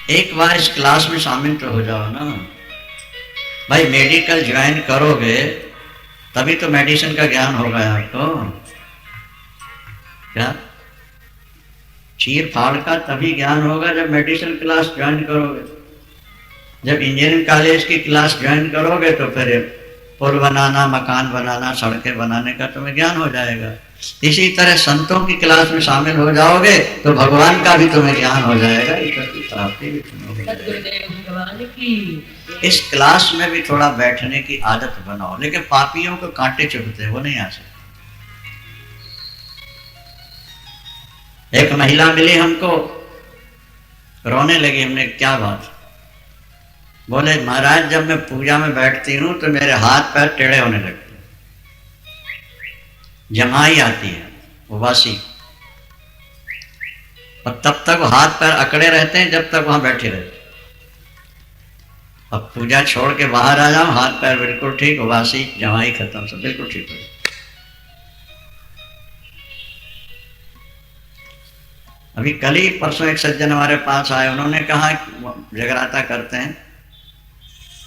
एक बार इस क्लास में शामिल तो हो जाओ ना भाई। मेडिकल ज्वाइन करोगे तभी तो मेडिसिन का ज्ञान होगा आपको। क्या चीर फाड़ का तभी ज्ञान होगा जब मेडिसिन क्लास ज्वाइन करोगे। जब इंजीनियरिंग कॉलेज की क्लास ज्वाइन करोगे तो फिर पुल बनाना, मकान बनाना, सड़कें बनाने का तुम्हें ज्ञान हो जाएगा। इसी तरह संतों की क्लास में शामिल हो जाओगे तो भगवान का भी तुम्हें ज्ञान हो जाएगा, ईश्वर की प्राप्ति भी तुम्हें हो जाएगी। इस क्लास में भी थोड़ा बैठने की आदत बनाओ। लेकिन पापियों को कांटे चुभते हैं, वो नहीं आ सकते। एक महिला मिली हमको, रोने लगी। हमने क्या बात? बोले महाराज जब मैं पूजा में बैठती हूं तो मेरे हाथ पैर टेढ़े होने लगते हैं। जमाई आती है उबासी, और तब तक हाथ पैर अकड़े रहते हैं जब तक वहां बैठे रहते। अब पूजा छोड़ के बाहर आ जाओ, हाथ पैर बिल्कुल ठीक, उबासी जमाई खत्म, सब बिल्कुल ठीक हो। अभी कल ही परसों एक सज्जन हमारे पास आए, उन्होंने कहा जगराता करते हैं।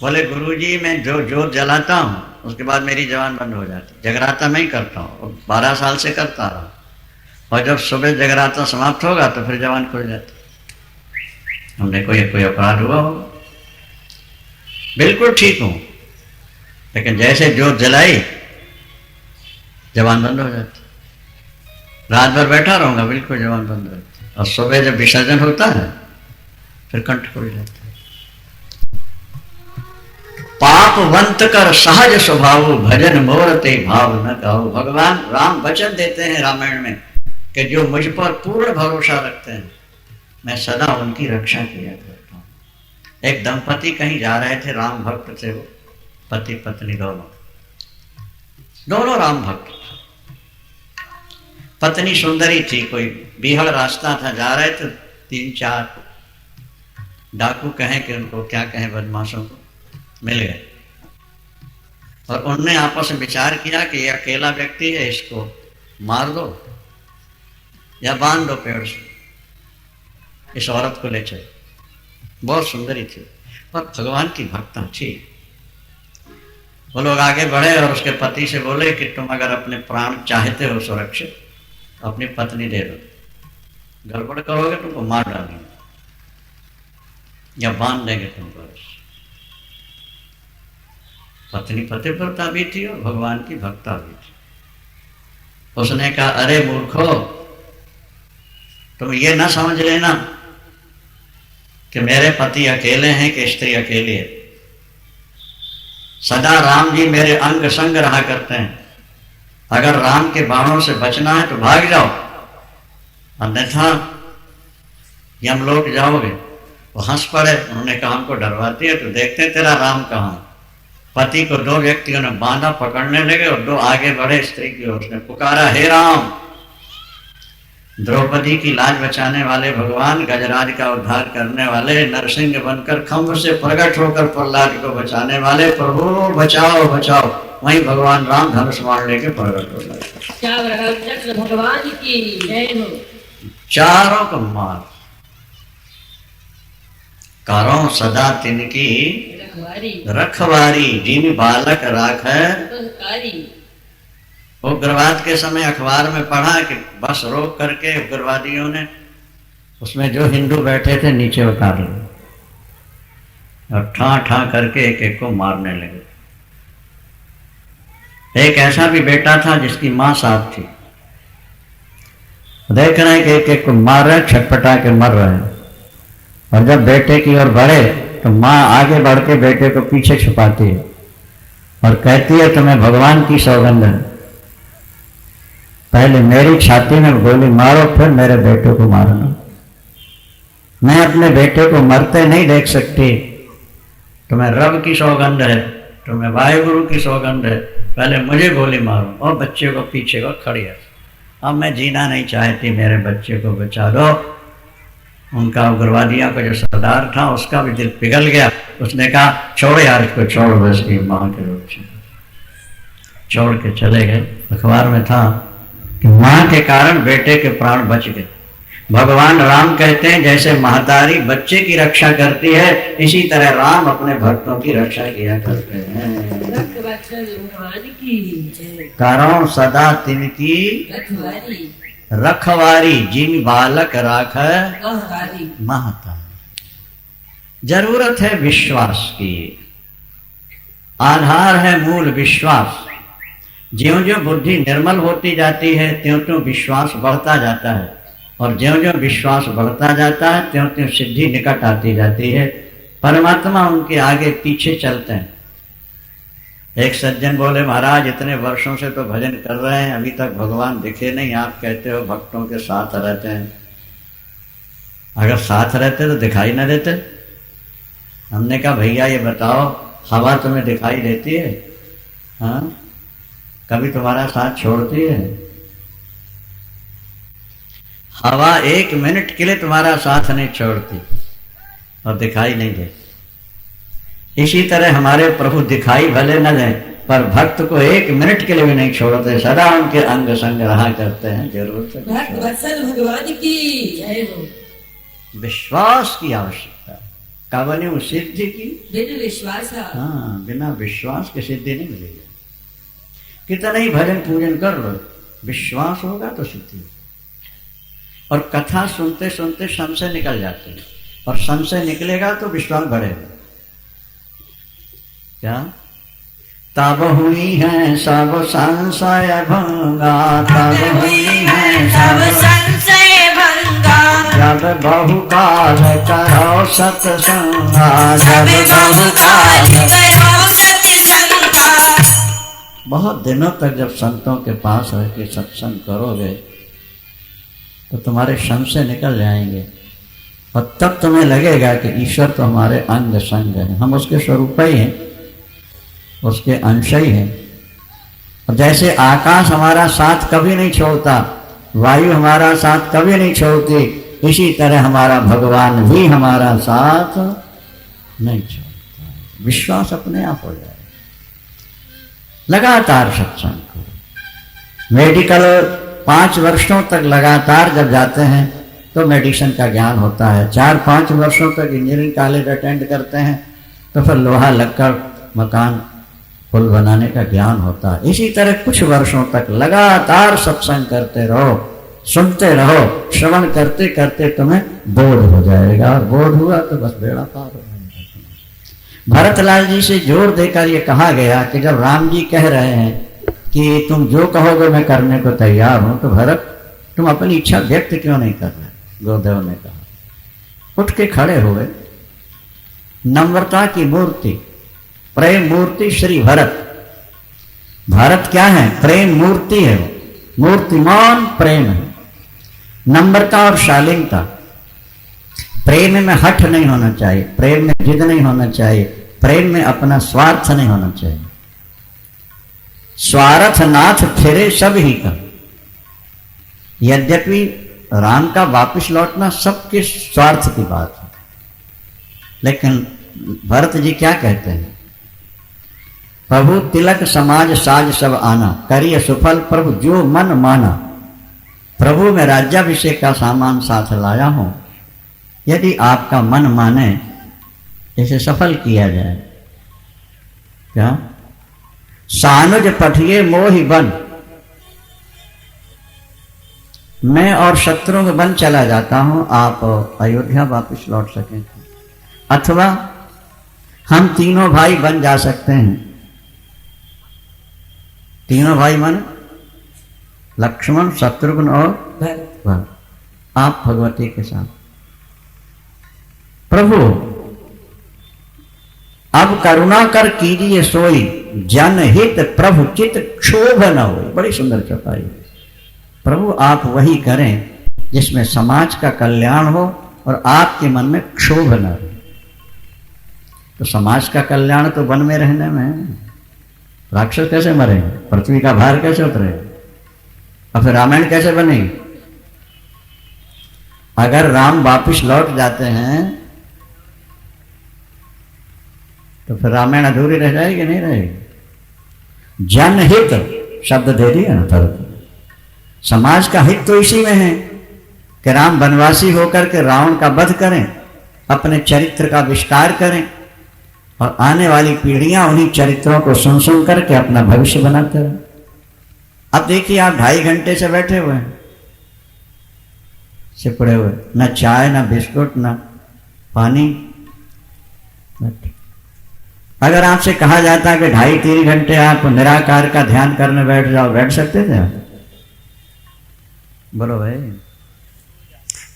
बोले गुरुजी मैं जो जोत जलाता हूँ उसके बाद मेरी जवान बंद हो जाती। जगराता मैं ही करता हूँ, 12 साल से करता रहा, और जब सुबह जगराता समाप्त होगा तो फिर जवान खुल जाती। हमने कोई अपराध हुआ होगा? बिल्कुल ठीक हूँ, लेकिन जैसे जोत जलाई जवान बंद हो जाती। रात भर बैठा रहूंगा, बिल्कुल जवान बंद रहती, और सुबह जब विसर्जन होता है फिर कंठ खुल जाता है। पापवंत कर सहज स्वभाव, भजन मोरते भाव न गाओ। भगवान राम वचन देते हैं रामायण में कि जो मुझ पर पूर्ण भरोसा रखते हैं मैं सदा उनकी रक्षा किया करता हूँ। एक दंपति कहीं जा रहे थे, राम भक्त थे वो, पति पत्नी दोनों राम भक्त। पत्नी सुंदरी थी, कोई बीहड़ रास्ता था, जा रहे थे, 3-4 डाकू कहें कि उनको क्या कहें, बदमाशों को मिल गए, और उनने आपस में विचार किया कि ये अकेला व्यक्ति है, इसको मार दो या बांध दो पेड़ से, इस औरत को ले चले। बहुत सुंदरी थी पर भगवान की भक्ता थी। वो लोग आगे बढ़े और उसके पति से बोले कि तुम अगर अपने प्राण चाहते हो सुरक्षित, अपनी पत्नी दे दो, गड़बड़ करोगे तुमको मार डालेंगे या बांध देंगे तुमको। पत्नी पतिव्रता भी थी और भगवान की भक्ता भी थी। उसने कहा अरे मूर्खो, तुम ये ना समझ लेना कि मेरे पति अकेले हैं कि स्त्री अकेली है। सदा राम जी मेरे अंग संग रहा करते हैं। अगर राम के बाणों से बचना है तो भाग जाओ, अन्यथा यमलोक जाओगे। वो हंस पड़े, उन्होंने कहा हमको डरवाती है तो देखते तेरा राम कहाँ। पति को 2 व्यक्तियों ने बांधा, पकड़ने लगे और 2 आगे बढ़े स्त्री की ओर। उसने पुकारा हे राम। द्रौपदी की लाज बचाने वाले भगवान, गजराज का उद्धार करने वाले, नरसिंह बनकर खम्भ से प्रकट होकर प्रहलाद को बचाने वाले, प्रभु बचाओ बचाओ। वहीं भगवान राम धनुष बाण लेके प्रकट हो गए। भगवान की जय हो। चारों को मार करो सदा तिनकी रखवारी, जिन बालक राख है। उग्रवाद के समय अखबार में पढ़ा कि बस रोक करके उग्रवादियों ने उसमें जो हिंदू बैठे थे नीचे उतार लिए और ठा ठा करके एक एक को मारने लगे। एक ऐसा भी बेटा था जिसकी मां साथ थी, देख रहे हैं कि एक एक को मार रहे, छटपटा के मर रहे हैं। और जब बेटे की ओर बढ़े तो मां आगे बढ़ के बेटे को पीछे छुपाती है और कहती है तुम्हें भगवान की सौगंध है, पहले मेरी छाती में गोली मारो फिर मेरे बेटे को मारना। मैं अपने बेटे को मरते नहीं देख सकती। तुम्हें रब की सौगंध है, तुम्हें वायुगुरु की सौगंध है, पहले मुझे गोली मारो और बच्चे को पीछे को खड़ी है। अब मैं जीना नहीं चाहती, मेरे बच्चे को बचा दो। उनका उग्रवादियों का जो सरदार था उसका भी दिल पिघल गया। उसने कहा छोड़ यार इसको, छोड़, बस की माँ के रूप से छोड़ के चले गए। अखबार में था कि माँ के कारण बेटे के प्राण बच गए। भगवान राम कहते हैं जैसे महतारी बच्चे की रक्षा करती है, इसी तरह राम अपने भक्तों की रक्षा किया करते हैं। रखवासल भगवान की जय। करो सदा तिनकी रखवारी रखवारी, जिन बालक राख महतारी। महता। जरूरत है विश्वास की, आधार है मूल विश्वास। ज्यों ज्यों बुद्धि निर्मल होती जाती है त्यों त्यों विश्वास बढ़ता जाता है, और ज्यों ज्यों विश्वास बढ़ता जाता है त्यों त्यों सिद्धि निकट आती जाती है। परमात्मा उनके आगे पीछे चलते हैं। एक सज्जन बोले, महाराज इतने वर्षों से तो भजन कर रहे हैं, अभी तक भगवान दिखे नहीं, आप कहते हो भक्तों के साथ रहते हैं। अगर साथ रहते तो दिखाई न देते। हमने कहा भैया ये बताओ, हवा तुम्हें दिखाई देती है? हाँ, कभी तुम्हारा साथ छोड़ती है? हवा 1 मिनट के लिए तुम्हारा साथ नहीं छोड़ती और दिखाई नहीं देती। इसी तरह हमारे प्रभु दिखाई भले न दें, पर भक्त को 1 मिनट के लिए भी नहीं छोड़ते, सदा उनके अंग संग रहा करते हैं। जरूर से रखवासल भगवान की जय हो। विश्वास की आवश्यकता। कावन्यु सिद्धि की बिन विश्वास। हाँ, बिना विश्वास की सिद्धि नहीं मिलेगी। कितना ही भजन पूजन कर लो, विश्वास होगा तो सिद्धि। और कथा सुनते सुनते संशय निकल जाते हैं, और संशय निकलेगा तो विश्वास बढ़ेगा। क्या? तब हुई है सब संशय भंगा, तब हुई है सब संशय भंगा। जब बहुकाल करो सत्संगा, जब बहुकाल करो सत्संगा। बहुत दिनों तक जब संतों के पास रह के सत्संग करोगे तो तुम्हारे संशय निकल जाएंगे, और तब तुम्हें लगेगा कि ईश्वर तो हमारे अंग संग है, हम उसके स्वरूप ही हैं, उसके अंश ही हैं। और जैसे आकाश हमारा साथ कभी नहीं छोड़ता, वायु हमारा साथ कभी नहीं छोड़ती, इसी तरह हमारा भगवान भी हमारा साथ नहीं छोड़ता। विश्वास अपने आप हो जाए। लगातार सत्संग करो। मेडिकल 5 वर्षों तक लगातार जब जाते हैं तो मेडिसिन का ज्ञान होता है। 4-5 वर्षों तक इंजीनियरिंग कॉलेज अटेंड करते हैं तो फिर लोहा लक्कड़ मकान पुल बनाने का ज्ञान होता है। इसी तरह कुछ वर्षों तक लगातार सत्संग करते रहो, सुनते रहो, श्रवण करते करते तुम्हें बोध हो जाएगा, और बोध हुआ तो बस बेड़ा पार हो जाएगा। भरतलाल जी से जोर देकर ये कहा गया कि जब राम जी कह रहे हैं कि तुम जो कहोगे मैं करने को तैयार हूं, तो भरत तुम अपनी इच्छा व्यक्त क्यों नहीं कर रहे? गुरुदेव ने कहा। उठ के खड़े हुए, नम्रता की मूर्ति, प्रेम मूर्ति श्री भरत। भारत क्या है? प्रेम मूर्ति है, मूर्तिमान प्रेम है। नम्रता और शालीनता। प्रेम में हठ नहीं होना चाहिए, प्रेम में जिद नहीं होना चाहिए, प्रेम में अपना स्वार्थ नहीं होना चाहिए। स्वार्थ नाथ फिरे सब ही का। यद्यपि राम का वापस लौटना सबके स्वार्थ की बात है, लेकिन भरत जी क्या कहते हैं? प्रभु तिलक समाज साज सब आना, करिए सुफल प्रभु जो मन माना। प्रभु मैं राज्याभिषेक का सामान साथ लाया हूं, यदि आपका मन माने इसे सफल किया जाए। क्या? सानुज पठिए मोहि बन, मैं और शत्रुघ्न बन चला जाता हूं, आप अयोध्या वापस लौट सकें। अथवा हम तीनों भाई बन जा सकते हैं। तीनों भाई मन लक्ष्मण, शत्रुघ्न और भरत। आप भगवती के साथ। प्रभु अब करुणा कर कीजिए सोई, जनहित प्रभु चित क्षोभ न हो। बड़ी सुंदर चौपाई। प्रभु आप वही करें जिसमें समाज का कल्याण हो और आपके मन में क्षोभ न हो। तो समाज का कल्याण तो वन में रहने में है। राक्षस कैसे मरेंगे? पृथ्वी का भार कैसे उतरेगा? और फिर रामायण कैसे बनेगी? अगर राम वापिस लौट जाते हैं तो फिर रामायण अधूरी रह जाएगी, नहीं रहेगी। जनहित शब्द दे दिया ना भरत। समाज का हित तो इसी में है। कि राम वनवासी होकर के रावण का वध करें, अपने चरित्र का विस्तार करें और आने वाली पीढ़ियां उन्हीं चरित्रों को सुन सुन करके अपना भविष्य बनाते रहे। अब देखिए आप 2.5 घंटे से बैठे हुए हैं, सिपड़े हुए, न चाय न बिस्कुट न पानी। अगर आपसे कहा जाता कि 2.5-3 घंटे आप निराकार का ध्यान करने बैठ जाओ, बैठ सकते थे आप? बोलो भाई,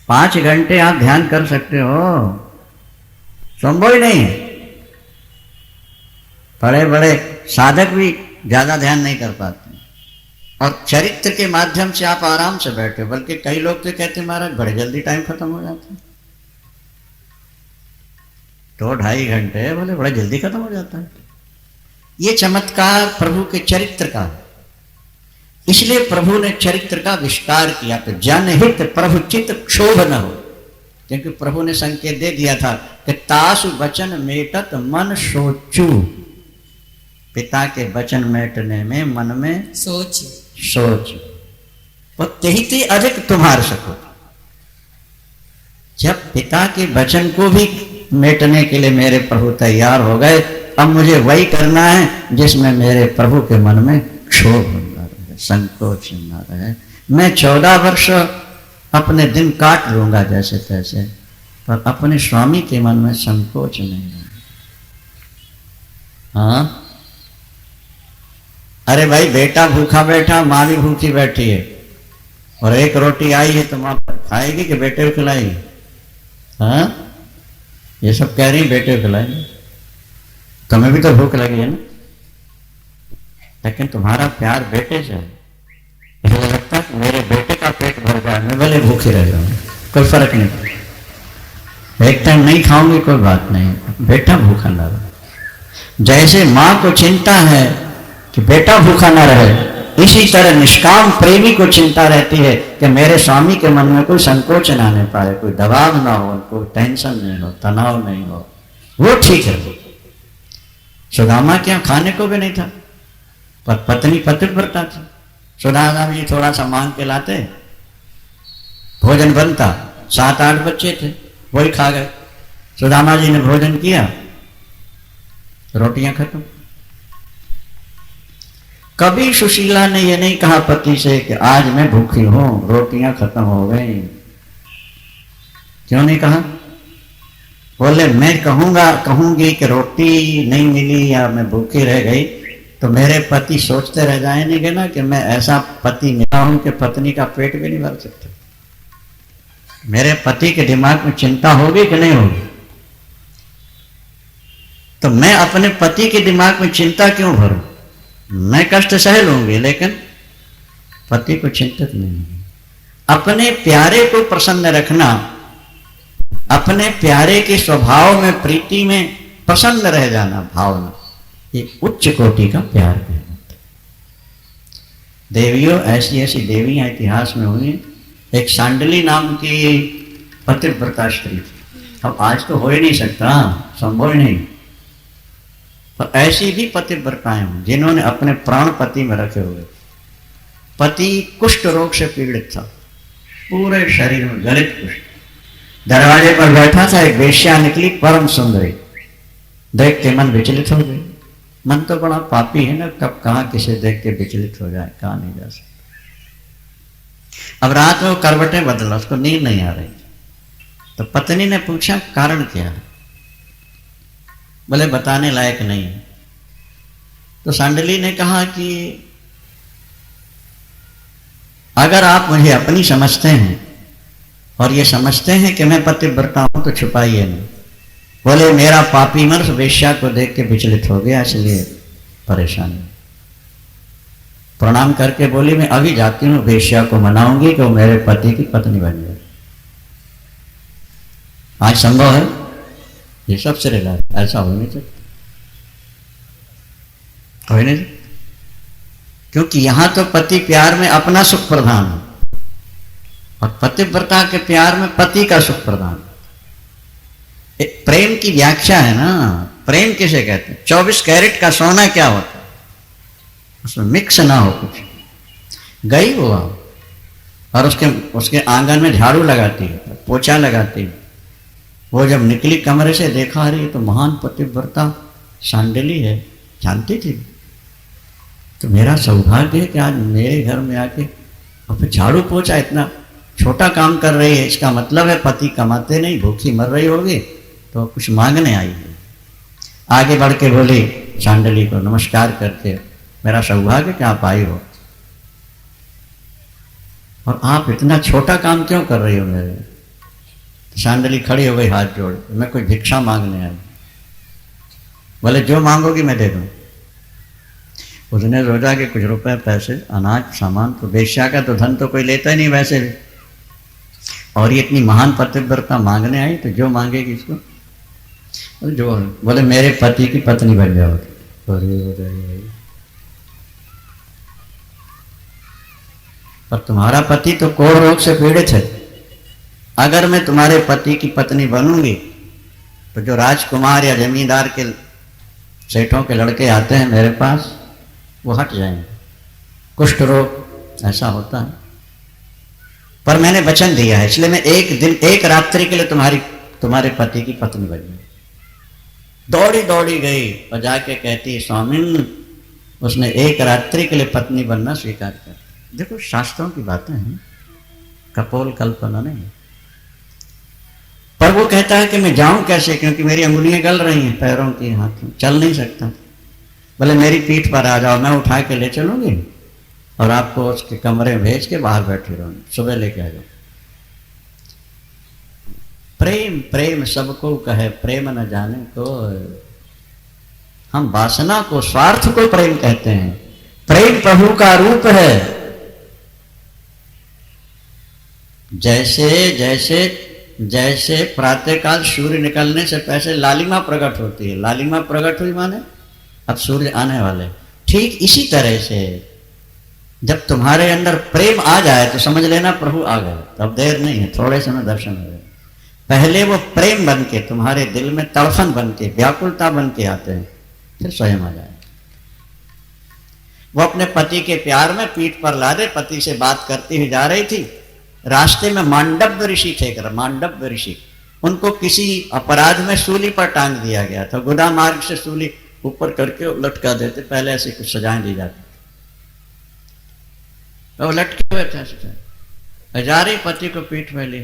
5 घंटे आप ध्यान कर सकते हो, संभव ही नहीं है। बड़े बड़े साधक भी ज्यादा ध्यान नहीं कर पाते और चरित्र के माध्यम से आप आराम से बैठे। बल्कि कई लोग तो कहते महाराज बड़े जल्दी टाइम खत्म हो जाता है, 2-2.5 घंटे बोले बड़ा जल्दी खत्म हो जाता है। ये चमत्कार प्रभु के चरित्र का है, इसलिए प्रभु ने चरित्र का विस्तार किया। तो जनहित प्रभु चित क्षोभ न हो, क्योंकि प्रभु ने संकेत दे दिया था कि तासु वचन मेटत मन सोचू। पिता के वचन मेटने में मन में सोच और तेहिते अधिक तुम्हार सको। जब पिता के वचन को भी मेटने के लिए मेरे प्रभु तैयार हो गए, अब मुझे वही करना है जिसमें मेरे प्रभु के मन में क्षोभ न रहे, संकोच न रहे। मैं 14 वर्ष अपने दिन काट लूंगा जैसे तैसे, पर अपने स्वामी के मन में संकोच नहीं रहे। हाँ, अरे भाई बेटा भूखा बैठा, माँ भी भूखी बैठी है और एक रोटी आई है तो माँ खाएगी कि बेटे को खिलाएगी? हाँ, ये सब कह रही बेटे को खिलाएगी, तुम्हें भी तो भूख लगी है ना, लेकिन तुम्हारा प्यार बेटे से है, इसलिए लगता है कि मेरे बेटे का पेट भर जाए, मैं भले भूखे रह जाऊँ, कोई फर्क नहीं पड़ता, एक टाइम नहीं खाऊंगी कोई बात नहीं, बेटा भूखा ना रहे। जैसे माँ को चिंता है कि बेटा भूखा ना रहे, इसी तरह निष्काम प्रेमी को चिंता रहती है कि मेरे स्वामी के मन में कोई संकोच ना आने पाए, कोई दबाव ना हो, कोई टेंशन नहीं हो, तनाव नहीं हो, वो ठीक है। सुदामा के यहाँ खाने को भी नहीं था, पर पत्नी पतिव्रता थी। सुदामा जी थोड़ा सा मांग के लाते, भोजन बनता, 7-8 बच्चे थे, वही खा गए। सुदामा जी ने भोजन किया, रोटियां खत्म। कभी सुशीला ने यह नहीं कहा पति से कि आज मैं भूखी हूं, रोटियां खत्म हो गई। क्यों नहीं कहा? बोले मैं कहूंगी कि रोटी नहीं मिली या मैं भूखी रह गई तो मेरे पति सोचते रह जाएंगे ना कि मैं ऐसा पति मिला हूं कि पत्नी का पेट भी नहीं भर सकता। मेरे पति के दिमाग में चिंता होगी कि नहीं होगी? तो मैं अपने पति के दिमाग में चिंता क्यों भरूं? मैं कष्ट सह लूंगी लेकिन पति को चिंतित नहीं। अपने प्यारे को प्रसन्न रखना, अपने प्यारे के स्वभाव में, प्रीति में प्रसन्न रह जाना, भावना, ये उच्च कोटि का प्यार कहलाता है। देवियों, ऐसी ऐसी देवियां इतिहास में हुई। एक सांडली नाम की पतिव्रता स्त्री थी। अब आज तो हो ही नहीं सकता, संभव ही नहीं, पर ऐसी भी पतिव्रताएं हुई जिन्होंने अपने प्राण पति में रखे हुए। पति कुष्ठ रोग से पीड़ित था, पूरे शरीर में गलित कुष्ठ। दरवाजे पर बैठा था, एक वेश्या निकली, परम सुंदरी, देख के मन विचलित हो गई। मन तो बड़ा पापी है ना, कब कहाँ किसे देख के विचलित हो जाए, कहाँ नहीं जा सकता। अब रात में वो करवटें बदला, उसको नींद नहीं आ रही। तो पत्नी ने पूछा कारण क्या है? बोले बताने लायक नहीं है। तो सांडली ने कहा कि अगर आप मुझे अपनी समझते हैं और ये समझते हैं कि मैं पतिव्रता हूं तो छुपाइए नहीं। बोले मेरा पापी मन वेश्या को देख के विचलित हो गया, इसलिए परेशानी। प्रणाम करके बोली मैं अभी जाती हूँ, वेश्या को मनाऊंगी कि वो मेरे पति की पत्नी बन जाए। आज संभव है? ये सब से रिला, ऐसा हो नहीं सकता, हो नहीं सकता। क्योंकि यहां तो पति प्यार में अपना सुख प्रधान है और पतिव्रता के प्यार में पति का सुख प्रधान। प्रेम की व्याख्या है ना, प्रेम किसे कहते हैं? 24 कैरेट का सोना क्या होता है? उसमें मिक्स ना हो कुछ, गई हुआ और उसके आंगन में झाड़ू लगाती है, पोछा लगाती है। वो जब निकली कमरे से देखा, अरे ये तो महान पतिव्रता शांडिली है, जानती थी। तो मेरा सौभाग्य है कि आज मेरे घर में आके और फिर झाड़ू पोछा इतना छोटा काम कर रही है, इसका मतलब है पति कमाते नहीं, भूखी मर रही होगी, तो कुछ मांगने आई है। आगे बढ़ के बोली शांडिली को नमस्कार करके, मेरा सौभाग्य कि आप आई हो, और आप इतना छोटा काम क्यों कर रही हो मेरे। तो शांडिली खड़ी हो गई हाथ जोड़, मैं कोई भिक्षा मांगने आई। बोले जो मांगोगी मैं दे दूँ। उसने सोचा कि कुछ रुपए पैसे अनाज सामान, तो वेश्या का तो धन तो कोई लेता ही नहीं वैसे भी, और ये इतनी महान पतिव्रता मांगने आई, तो जो मांगेगी इसको जो। बोले मेरे पति की पत्नी बन जाओगे। पर तुम्हारा पति तो कोढ़ रोग से पीड़ित है, अगर मैं तुम्हारे पति की पत्नी बनूंगी तो जो राजकुमार या जमींदार के सेठों के लड़के आते हैं मेरे पास, वो हट जाएंगे। कुष्ठ रोग ऐसा होता है। पर मैंने वचन दिया है, इसलिए मैं एक दिन एक रात्रि के लिए तुम्हारे पति की पत्नी बन गई। दौड़ी दौड़ी गई और जाके कहती, स्वामिन उसने एक रात्रि के लिए पत्नी बनना स्वीकार कर। देखो शास्त्रों की बातें हैं, कपोल कल्पना नहीं। पर वो कहता है कि मैं जाऊं कैसे, क्योंकि मेरी अंगुलियां गल रही हैं पैरों की, हाथों, चल नहीं सकता। बोले मेरी पीठ पर आ जाओ, मैं उठा के ले चलूंगी और आपको उसके कमरे में भेज के बाहर बैठे रहूंगी, सुबह लेके आ जाओ। प्रेम प्रेम सबको कहे, प्रेम न जाने को। हम वासना को, स्वार्थ को प्रेम कहते हैं। प्रेम प्रभु का रूप है। जैसे जैसे जैसे प्रातःकाल सूर्य निकलने से पहले लालिमा प्रकट होती है, लालिमा प्रकट हुई माने अब सूर्य आने वाले, ठीक इसी तरह से जब तुम्हारे अंदर प्रेम आ जाए तो समझ लेना प्रभु आ गए। तब देर नहीं है, थोड़े समय दर्शन हो गए। पहले वो प्रेम बन के तुम्हारे दिल में तड़फन बन के, व्याकुलता बन के आते हैं, फिर स्वयं आ जाए। वो अपने पति के प्यार में पीठ पर लादे पति से बात करती हुई जा रही थी। रास्ते में मांडव्य ऋषि थे, मांडव्य ऋषि, उनको किसी अपराध में सूली पर टांग दिया गया था। गुदा मार्ग से सूली ऊपर करके लटका देते, पहले ऐसी कुछ सजाएं दी जाती, वो लटके हुए थे। हजारे पति को पीठ में लिए,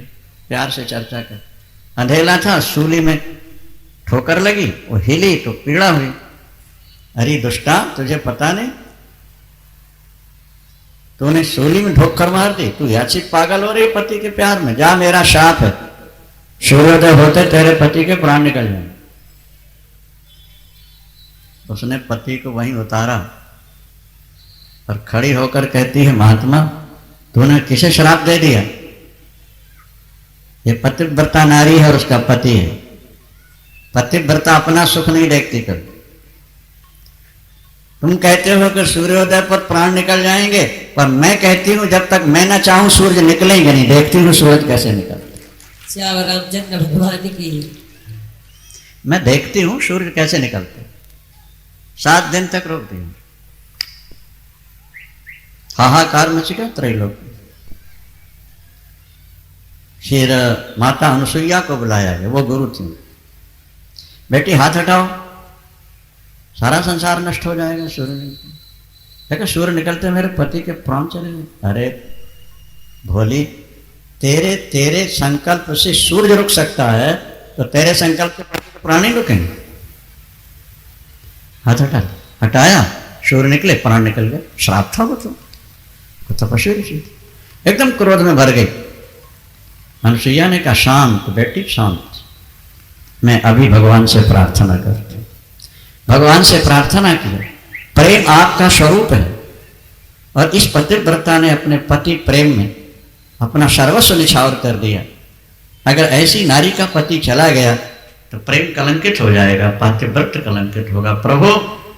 प्यार से चर्चा कर। अंधेला था, सूली में ठोकर लगी, वो हिली तो पीड़ा हुई। अरे दुष्टा, तुझे पता नहीं, तूने सूली में ठोकर मार दी, तू याचित पागल हो रही पति के प्यार में। जा, मेरा शाप है, सूर्योदय होते तेरे पति के प्राण निकल जाएंगे। उसने पति को वहीं उतारा और खड़ी होकर कहती है, महात्मा तूने किसे श्राप दे दिया? ये पतिव्रता नारी है और उसका पति है। पतिव्रता अपना सुख नहीं देखती कभी। तुम कहते हो कि सूर्योदय पर प्राण निकल जाएंगे, पर मैं कहती हूं जब तक मैं ना चाहूं सूर्य निकलेंगे नहीं। देखती हूं सूरज कैसे निकलते। श्याम रामचंद्र भगवान की। मैं देखती हूं सूर्य कैसे निकलते, 7 दिन तक रोकती हूं। हाहाकार मच गया त्रैलोक। फिर माता अनुसुईया को बुलाया गया, वो गुरु थी। बेटी हाथ हटाओ, सारा संसार नष्ट हो जाएगा। सूर्य देखो, सूर्य निकलते मेरे पति के प्राण चले गए। अरे भोली, तेरे तेरे संकल्प से सूर्य रुक सकता है, तो तेरे संकल्प से पति के प्राण ही रुकेंगे। हाथ हटा, हटाया, सूर्य निकले, प्राण निकल गए। श्राप था वो तो तपस्वी ऋषि, एकदम क्रोध में भर गई। अनुसुईया ने कहा, शांत बेटी शांत, मैं अभी भगवान से प्रार्थना करती हूँ। भगवान से प्रार्थना की, प्रेम आपका स्वरूप है। और इस पतिव्रता ने अपने पति प्रेम में अपना सर्वस्व निछावर कर दिया। अगर ऐसी नारी का पति चला गया तो प्रेम कलंकित हो जाएगा, पतिव्रत कलंकित होगा। प्रभु,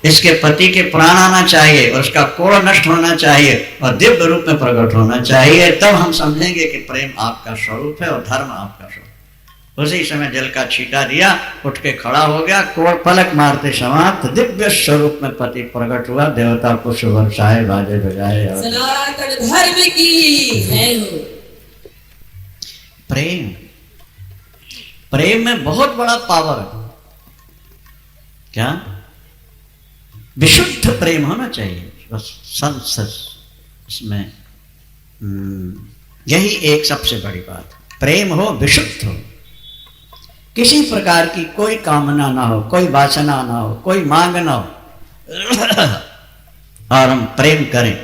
इसके पति के प्राण आना चाहिए और उसका कोढ़ नष्ट होना चाहिए और दिव्य रूप में प्रकट होना चाहिए, तब हम समझेंगे कि प्रेम आपका स्वरूप है और धर्म आपका स्वरूप। उसी समय जल का छींटा दिया, उठ के खड़ा हो गया, कोड़ पलक मारते समाप्त, दिव्य स्वरूप में पति प्रकट हुआ, देवता को सुबरसाए बाजे बजाए। और सनातन धर्म की है हो। प्रेम, प्रेम में बहुत बड़ा पावर है। क्या? विशुद्ध प्रेम होना चाहिए बस, इसमें यही एक सबसे बड़ी बात है। प्रेम हो, विशुद्ध हो, किसी प्रकार की कोई कामना ना हो, कोई वासना ना हो, कोई मांग ना हो, और हम प्रेम करें,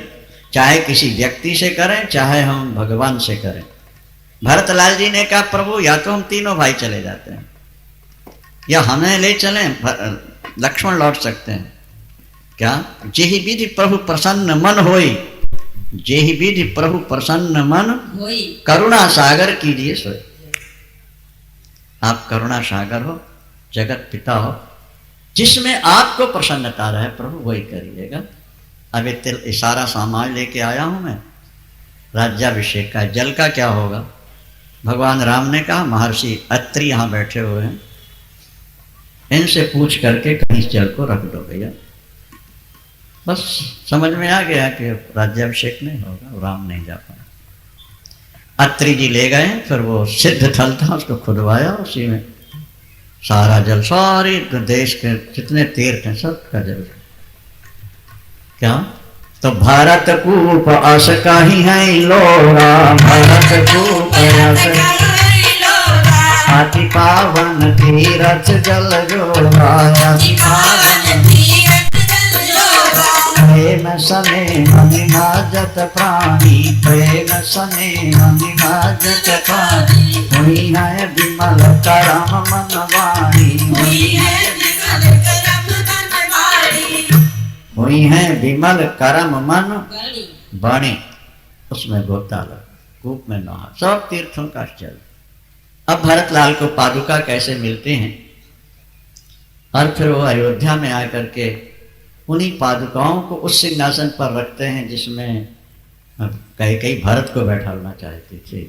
चाहे किसी व्यक्ति से करें, चाहे हम भगवान से करें। भरतलाल जी ने कहा, प्रभु या तो हम तीनों भाई चले जाते हैं, या हमें ले चलें, लक्ष्मण लौट सकते हैं। क्या? जेहि विधि प्रभु प्रसन्न मन होई, जेहि विधि प्रभु प्रसन्न मन होई, करुणा सागर कीजिए सोई। आप करुणा सागर हो, जगत पिता हो, जिसमें आपको प्रसन्नता रहे प्रभु वही करिएगा। अब ये सारा सामान लेके आया हूं मैं, राज्याभिषेक का। जल का क्या होगा? भगवान राम ने कहा, महर्षि अत्रि यहां बैठे हुए हैं, इनसे पूछ करके कहीं जल को रख दो भैया। बस समझ में आ गया कि राज्याभिषेक नहीं होगा, राम नहीं जा पाए। अत्रि जी ले गए, फिर वो सिद्ध थल था उसको खुदवाया, उसी में सारा जल, सारे देश के जितने तीर्थ हैं सब का जल। क्या? तो भारत कूप अस काही है लोरा, भारत कूप अति पावन तीरथ जल जोड़ा, अति पावन तीरथ जल जोड़ा। प्रेम सने अनिमाजत प्राणी, प्रेम सने अनिमाजत प्राणी। हुई है विमल करम मन वाणी, हुई है विमल करम मन वाणी, हुई है विमल करम मन वाणी। उसमें गोता लगा, कूप में नहा, सब तीर्थों का जल। अब भरतलाल को पादुका कैसे मिलते हैं, और फिर वो अयोध्या में आकर के उन्हीं पादुकाओं को उस सिंहासन पर रखते हैं जिसमें कई भरत को बैठाना चाहते थे,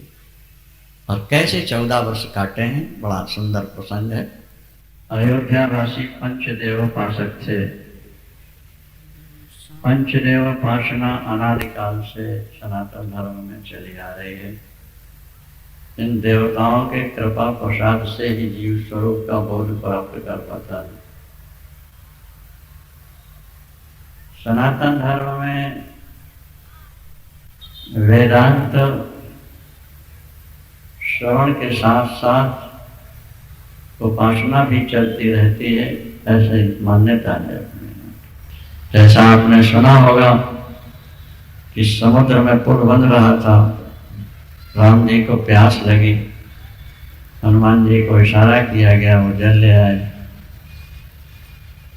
और कैसे 14 वर्ष काटे हैं। बड़ा सुंदर प्रसंग है। अयोध्या वासी पंचदेवोपासक थे। पंचदेवोपासना अनादिकाल से सनातन धर्म में चली आ रही है। इन देवताओं के कृपा प्रसाद से ही जीव स्वरूप का बोध प्राप्त कर पाता है। सनातन धर्म में वेदांत श्रवण के साथ साथ उपासना भी चलती रहती है, ऐसे मान्यता है। जैसा आपने सुना होगा कि समुद्र में पुल बन रहा था, राम जी को प्यास लगी, हनुमान जी को इशारा किया गया, वो जल ले आए।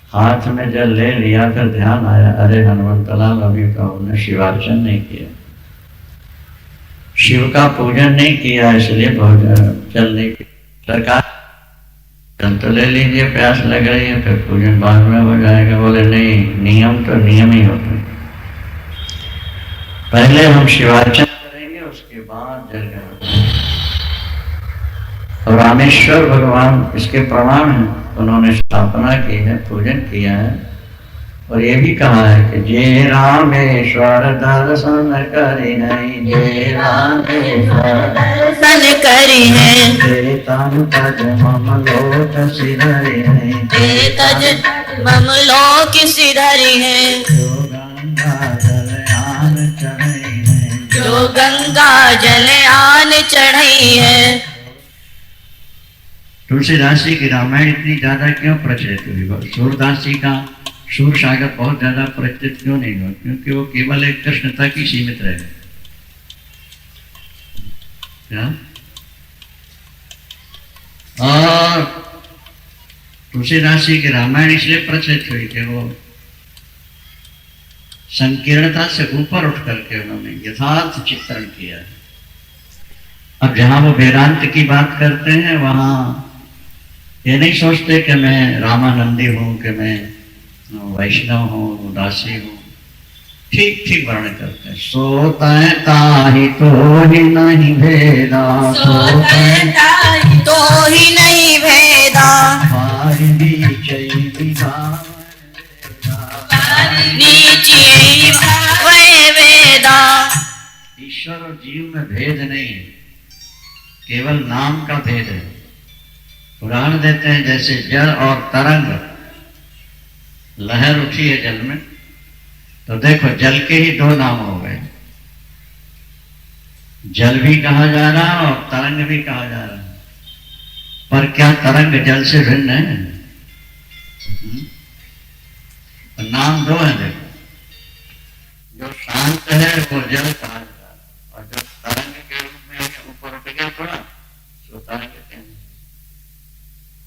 हाथ में जल ले लिया, फिर ध्यान आया, अरे हनुमंतलाल अभी तो उन्होंने शिवार्चन नहीं किया, शिव का पूजन नहीं किया, इसलिए जल नहीं किया। सरकार तो ले लीजिए, प्यास लग रही है, फिर पूजन बाद में हो जाएगा। बोले नहीं, नियम तो नियम ही होता है, पहले हम शिवार्चन करेंगे, उसके बाद जल ग्रहण। और रामेश्वर भगवान इसके प्रमाण हैं, उन्होंने स्थापना की है, पूजन किया है, और ये भी कहा है कि जे रामेश्वर दर्शन करी नहीं, जे रामेश्वर दर्शन करी है, जे तन तज मम लोक सिधरी है, जे तज मम लोक सिधरी है, जो गंगा जल आन चढ़ई है, जो गंगा जल आन चढ़ई है। तुलसीदास जी की रामायण इतनी ज्यादा क्यों प्रचलित हुई? सूरदास जी का सूर सागर बहुत ज्यादा प्रचलित क्यों नहीं हुआ? क्योंकि वो केवल एक कृष्ण तक ही सीमित रहे। और तुलसीदास जी की रामायण इसलिए प्रचलित हुई कि वो संकीर्णता से ऊपर उठ करके उन्होंने यथार्थ चित्रण किया। अब जहां वो वेदांत की बात करते हैं, वहां ये नहीं सोचते कि मैं रामानंदी हूं, कि मैं वैष्णव हूँ, उदासी हूँ। ठीक ठीक वर्णन करते हैं। सोतै ताहि तो ही नहीं भेदा, सोतै ताहि तो ही नहीं भेदा, पारि नीचै विभावै वेदा। ईश्वर और जीव में भेद नहीं है, केवल नाम का भेद है। उदाहरण देते हैं, जैसे जल और तरंग, लहर उठी है जल में, तो देखो जल के ही दो नाम हो गए, जल भी कहा जा रहा है और तरंग भी कहा जा रहा है। पर क्या तरंग जल से भिन्न है? नाम दो है। देखो, जो शांत है वो जल कहा जाता है, और जो तरंग के रूप में ऊपर उठ गया थोड़ा, तो तरंग कहते हैं।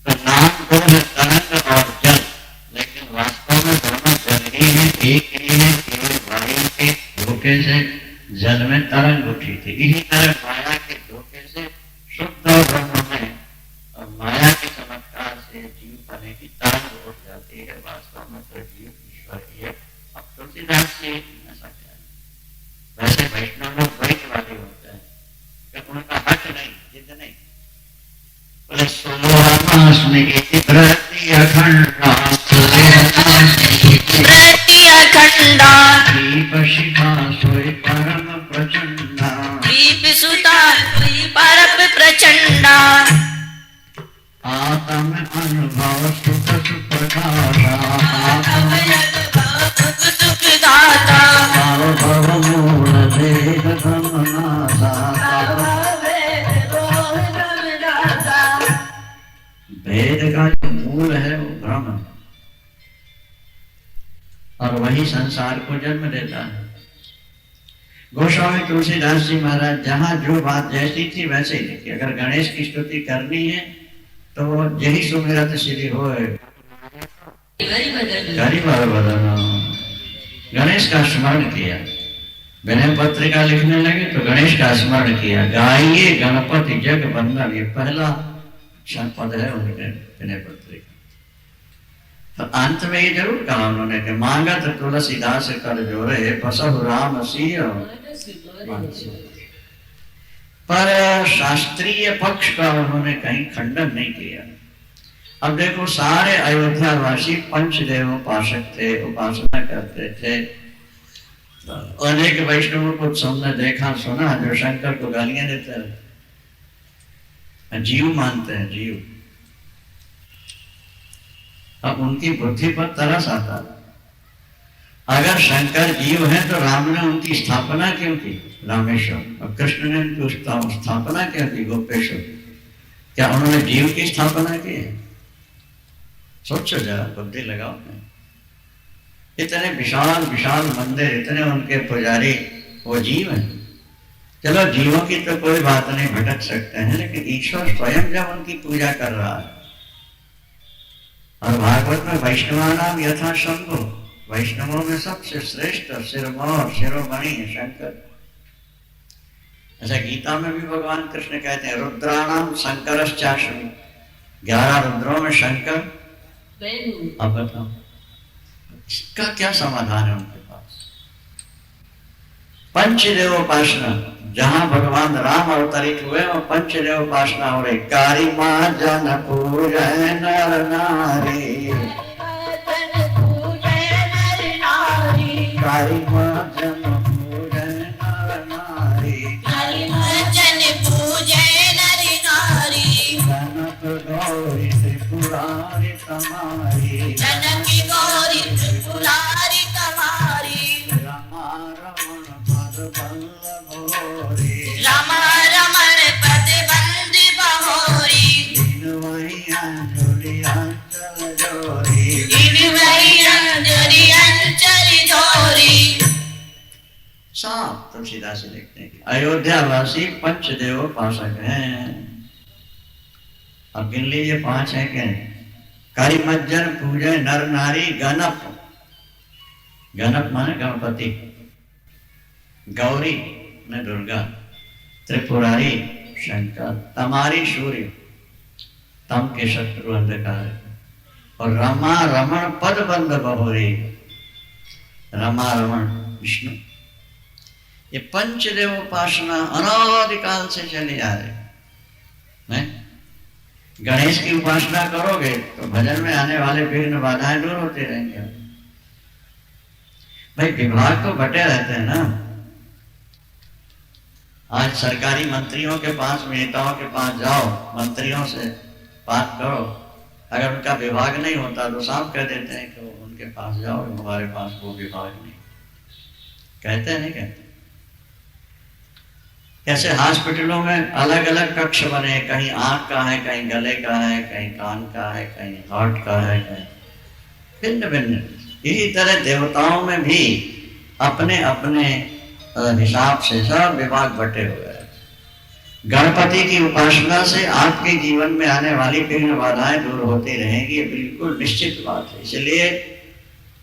तो नाम दो है, तरंग और जल, लेकिन वास्तव में दोनों जल ही है, एक ही है। केवल वायु के धोखे से जल में तरंग उठी थी। इसी तरह माया के धोखे से शुद्ध और ब्रह्म में और माया के चमत्कार से जीव बने की तरंग उठ जाती है। वास्तव में तो जीव ईश्वर ही है। अब तुलसीदास जी ऐसा क्या है? वैसे वैष्णव लोग द्वैतवादी होते हैं, कि उनका हट नहीं, जिद नहीं। बोले सोहमास्मि इति प्रति अखंडा, प्रति अखंडा, दीप शिखा सोई परम प्रचंडा, दीप सुता परम प्रचंडा, आत्म अनुभव सुख सुप्रदाता, सुख दाता, भव मूल भेद ब्रह्मनाथा। भेद का जो मूल है वो ब्रह्म है, और वही संसार को जन्म देता है। गोस्वामी तुलसीदास जी महाराज जहां जो बात जैसी थी वैसे ही लिखी। अगर गणेश की स्तुति करनी है तो यही सुमिरत श्री होए करी बार बदना। गणेश का स्मरण किया, विनय पत्रिका लिखने लगे तो गणेश का स्मरण किया। गाइए गणपति जग बंदन, ये पहला पद है उनके विनय पत्रिका। तो अंत में ये जरूर कहा उन्होंने कि मांगत तुलसीदास कर जोरे, बसहु राम सिय। पर शास्त्रीय पक्ष का उन्होंने कहीं खंडन नहीं किया। अब देखो, सारे अयोध्यावासी पंचदेवोपासक थे, उपासना करते थे। अनेक वैष्णवों को सबने देखा सुना जो शंकर को गालियां देते रहे, जीव मानते हैं, जीव। अब उनकी बुद्धि पर तरस आता है। अगर शंकर जीव है तो राम ने उनकी स्थापना क्यों की रामेश्वर, और कृष्ण ने उनकी स्थापना क्यों की गोपेश्वर? क्या उन्होंने जीव की स्थापना की है? सोचो जरा, बुद्धि लगाओ। इतने विशाल विशाल मंदिर, इतने उनके पुजारी, वो जीव हैं। चलो जीवों की तो कोई बात नहीं, भटक सकते हैं, लेकिन ईश्वर स्वयं जब उनकी पूजा कर रहा है। और भागवत में वैष्णवानाम यथा शंभु, वैष्णवों में सबसे श्रेष्ठ शिरोमणि शिरोमणि है शंकर। ऐसा गीता में भी भगवान कृष्ण कहते हैं, रुद्राणाम शंकरश्चाश्वमी, 11 रुद्रों में शंकर। अब बताओ इसका क्या समाधान है उनके पास? पंचदेवोपासना, जहां भगवान राम अवतरित हुए और पंचदेवोपासना हो रही। कारी माँ जन पूजय नर नारी, कारी माँ जन पूजय नर नारी, जनक गौरी त्रिपुरारी तमारी, रमा रमण पद बल्लभ होरी, दीन वही अंजलि अंचल जोरी। साफ तुलसीदास लिखते हैं अयोध्यावासी पंचदेवोपासक हैं। अब गिन लीजिए 5 है क्या? कारी मज्जन पूजे नर नारी, गणप, गणप माने गणपति, गौरी ने दुर्गा, त्रिपुरारी शंकर, तमारी सूर्य, तम के शत्रु अंधकार, और रमा रमण पद बंद बहोरी, रमा रमण विष्णु। ये पंचदेव उपासना अनादिकाल से चली आ रही है। गणेश की उपासना करोगे तो भजन में आने वाले विघ्न बाधाएं दूर होते रहेंगे। भाई विभाग तो बटे रहते हैं ना। आज सरकारी मंत्रियों के पास, नेताओं के पास जाओ, मंत्रियों से बात करो, अगर उनका विभाग नहीं होता तो साफ कह देते हैं कि उनके पास जाओ, हमारे पास वो विभाग नहीं। कहते हैं नहीं कहते? कैसे हॉस्पिटलों में अलग अलग कक्ष बने, कहीं आंख का है, कहीं गले का है, कहीं कान का है, कहीं हार्ट का है, कहीं भिन्न भिन्न। इसी तरह देवताओं में भी अपने अपने हिसाब से सब विभाग बटे हुए हैं। गणपति की उपासना से आपके जीवन में आने वाली विघ्न बाधाएं दूर होती रहेंगी, ये बिल्कुल निश्चित बात है। इसलिए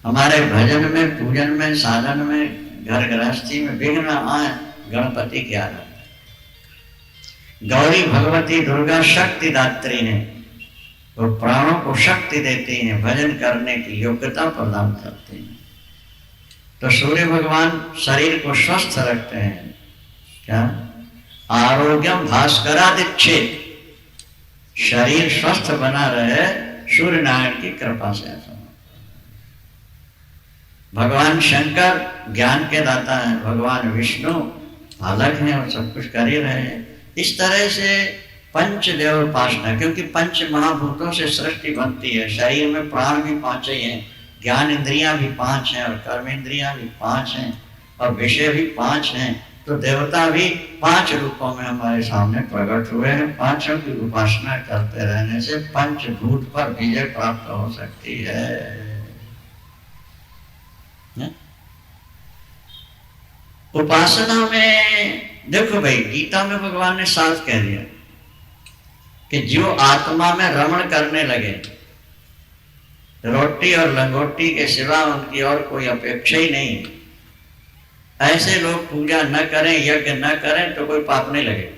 हमारे भजन में, पूजन में, साधन में, घर गृहस्थी में विघ्न आए, गणपति की आराधना। गौरी भगवती दुर्गा शक्ति दात्री है, वो प्राणों को शक्ति देती हैं, भजन करने की योग्यता प्रदान करती हैं। तो सूर्य भगवान शरीर को स्वस्थ रखते हैं। क्या? आरोग्यम भास्करादिच्छेद, शरीर स्वस्थ बना रहे सूर्य नारायण की कृपा से। भगवान शंकर ज्ञान के दाता हैं, भगवान विष्णु बालक हैं और सब कुछ कर ही रहे हैं। इस तरह से पंचदेव उपासना, क्योंकि पंच महाभूतों से सृष्टि बनती है। शरीर में प्राण भी 5 ही हैं, ज्ञान इंद्रियां भी 5 हैं, और कर्म इंद्रियां भी 5 हैं, और विषय भी 5 हैं। तो देवता भी 5 रूपों में हमारे सामने प्रकट हुए हैं। पांचों की उपासना करते रहने से पंचभूत पर विजय प्राप्त हो सकती है। उपासना में देखो भाई, गीता में भगवान ने साफ कह दिया कि जो आत्मा में रमण करने लगे, रोटी और लंगोटी के सिवा उनकी और कोई अपेक्षा ही नहीं, ऐसे लोग पूजा न करें, यज्ञ न करें तो कोई पाप नहीं लगे।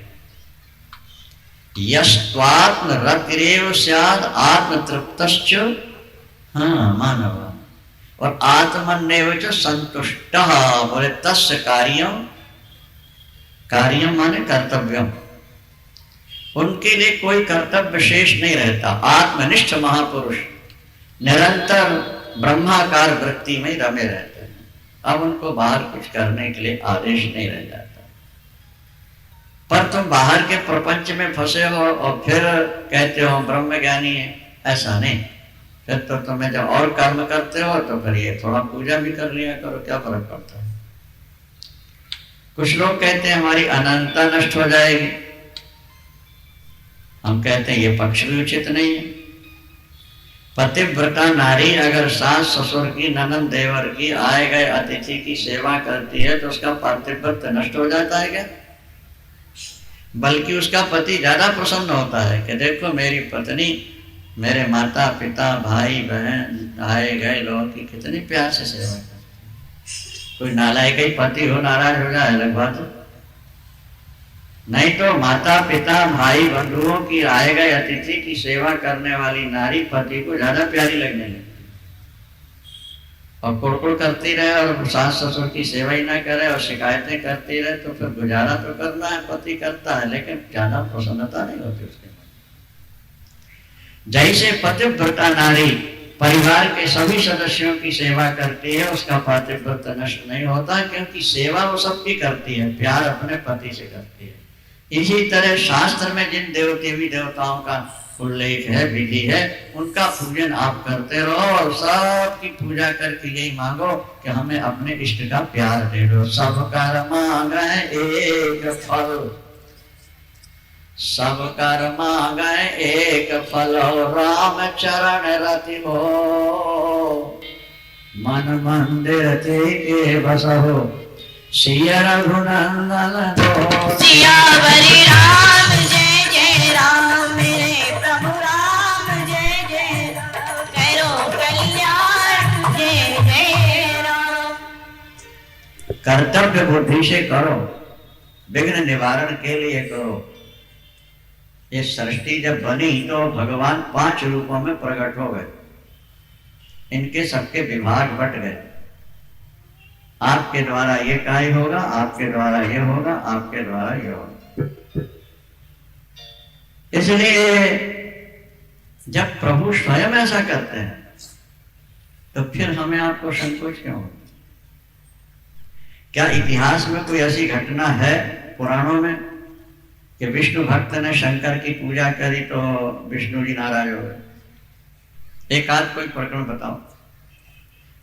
यस्त्वात्म रतिरेव स्याद आत्म तृप्तश्च मानव और आत्मन्नेव च संतुष्टः। बोले तस्य कार्यम, कार्यम माने कर्तव्यम, उनके लिए कोई कर्तव्य शेष नहीं रहता। आत्मनिष्ठ महापुरुष निरंतर ब्रह्माकार वृत्ति में रमे रहते हैं। अब उनको बाहर कुछ करने के लिए आदेश नहीं रह जाता। पर तुम बाहर के प्रपंच में फंसे हो और फिर कहते हो ब्रह्म ज्ञानी है, ऐसा नहीं। फिर तो तुम्हें जब और कर्म करते हो तो फिर ये थोड़ा पूजा भी कर लिया करो, क्या फर्क पड़ता है। कुछ लोग कहते हैं हमारी अनंतता नष्ट हो जाएगी, हम कहते हैं ये पक्ष भी उचित नहीं है। पतिव्रता नारी अगर सास ससुर की, ननद देवर की, आए गए अतिथि की सेवा करती है तो उसका पातिव्रत नष्ट हो जाता है क्या? बल्कि उसका पति ज्यादा प्रसन्न होता है कि देखो मेरी पत्नी मेरे माता पिता भाई बहन आए गए लोगों की कितनी प्यार से सेवा करती। कोई नालायक ही पति हो नाराज हो जाए अलग बात है, नहीं तो माता पिता भाई बंधुओं की आए गए अतिथि की सेवा करने वाली नारी पति को ज्यादा प्यारी लगने लगती। और कुड़कुड़ करती रहे और सास ससुर की सेवा ही ना करे और शिकायतें करती रहे तो फिर गुजारा तो करना है, पति करता है, लेकिन ज्यादा प्रसन्नता नहीं होती उसके। जैसे पतिव्रता नारी परिवार के सभी सदस्यों की सेवा करती है, उसका पातिव्रत नष्ट नहीं होता, क्योंकि सेवा वो सबकी करती है, प्यार अपने पति से करती है। इसी तरह शास्त्र में जिन देवी देवताओं का उल्लेख है, विधि है, उनका पूजन आप करते रहो और सबकी पूजा करके यही मांगो कि हमें अपने इष्ट का प्यार दे दो। सब कर मांगे एक फल, सब कर मांगे एक फल, राम चरण रति हो, मन मंदिर के बसहो, सिया रघुनंदन हो। सियावरी राम जय जय राम, मेरे प्रभु राम जय जय राम, करो कल्याण जय जय राम। कर्तव्य बुद्धि से करो, विघ्न निवारण के लिए करो। ये सृष्टि जब बनी तो भगवान 5 रूपों में प्रकट हो गए, इनके सबके विभाग बट गए। आपके द्वारा ये कार्य होगा, आपके द्वारा ये होगा, आपके द्वारा ये होगा। इसलिए जब प्रभु स्वयं ऐसा करते हैं तो फिर हमें आपको संकोच क्यों होता? क्या इतिहास में कोई ऐसी घटना है पुराणों में कि विष्णु भक्त ने शंकर की पूजा करी तो विष्णु जी नाराज हो गए? एक आध कोई प्रकरण बताओ।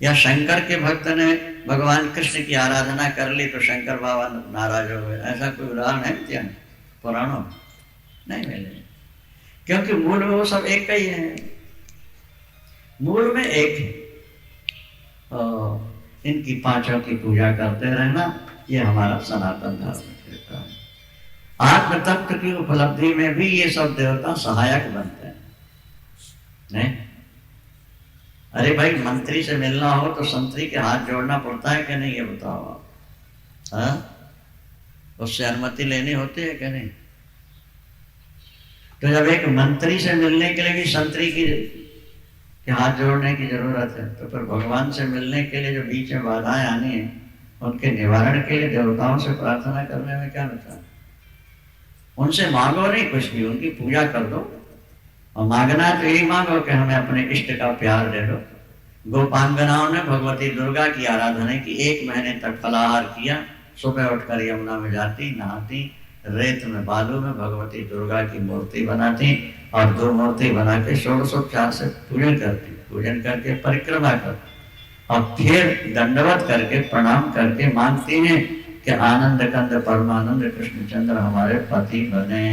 या शंकर के भक्त ने भगवान कृष्ण की आराधना कर ली तो शंकर बाबा नाराज हो गए? ऐसा कोई उदाहरण है क्या पुराणों में? नहीं मिले, क्योंकि मूल में वो सब एक ही है, मूल में एक है। इनकी पांचों की पूजा करते रहना ये हमारा सनातन धर्म कहता है। आत्म तत्व की उपलब्धि में भी ये सब देवता सहायक बनते हैं। नहीं, अरे भाई मंत्री से मिलना हो तो संतरी के हाथ जोड़ना पड़ता है कि नहीं, ये बताओ आप। हाँ, उससे अनुमति लेनी होती है कि नहीं? तो जब एक मंत्री से मिलने के लिए भी संतरी के हाथ जोड़ने की जरूरत है, तो फिर भगवान से मिलने के लिए जो बीच में बाधाएं आनी है उनके निवारण के लिए देवताओं से प्रार्थना करने में क्या नुकसान? उनसे मांगो नहीं कुछ भी, उनकी पूजा कर दो। और मांगना तो यही मांगो कि हमें अपने इष्ट का प्यार दे दो। गोपांगनाओं ने भगवती दुर्गा की आराधना की, 1 महीने तक फलाहार किया, सुबह उठकर यमुना में जाती, नहाती, रेत में बालू में भगवती दुर्गा की मूर्ति बनाती और 2 मूर्ति बना के 1604 से पूजन करती, पूजन करके परिक्रमा करती और फिर दंडवत करके प्रणाम करके मांगती हैं कि आनंद कंद परमानंद कृष्णचंद्र हमारे पति बने।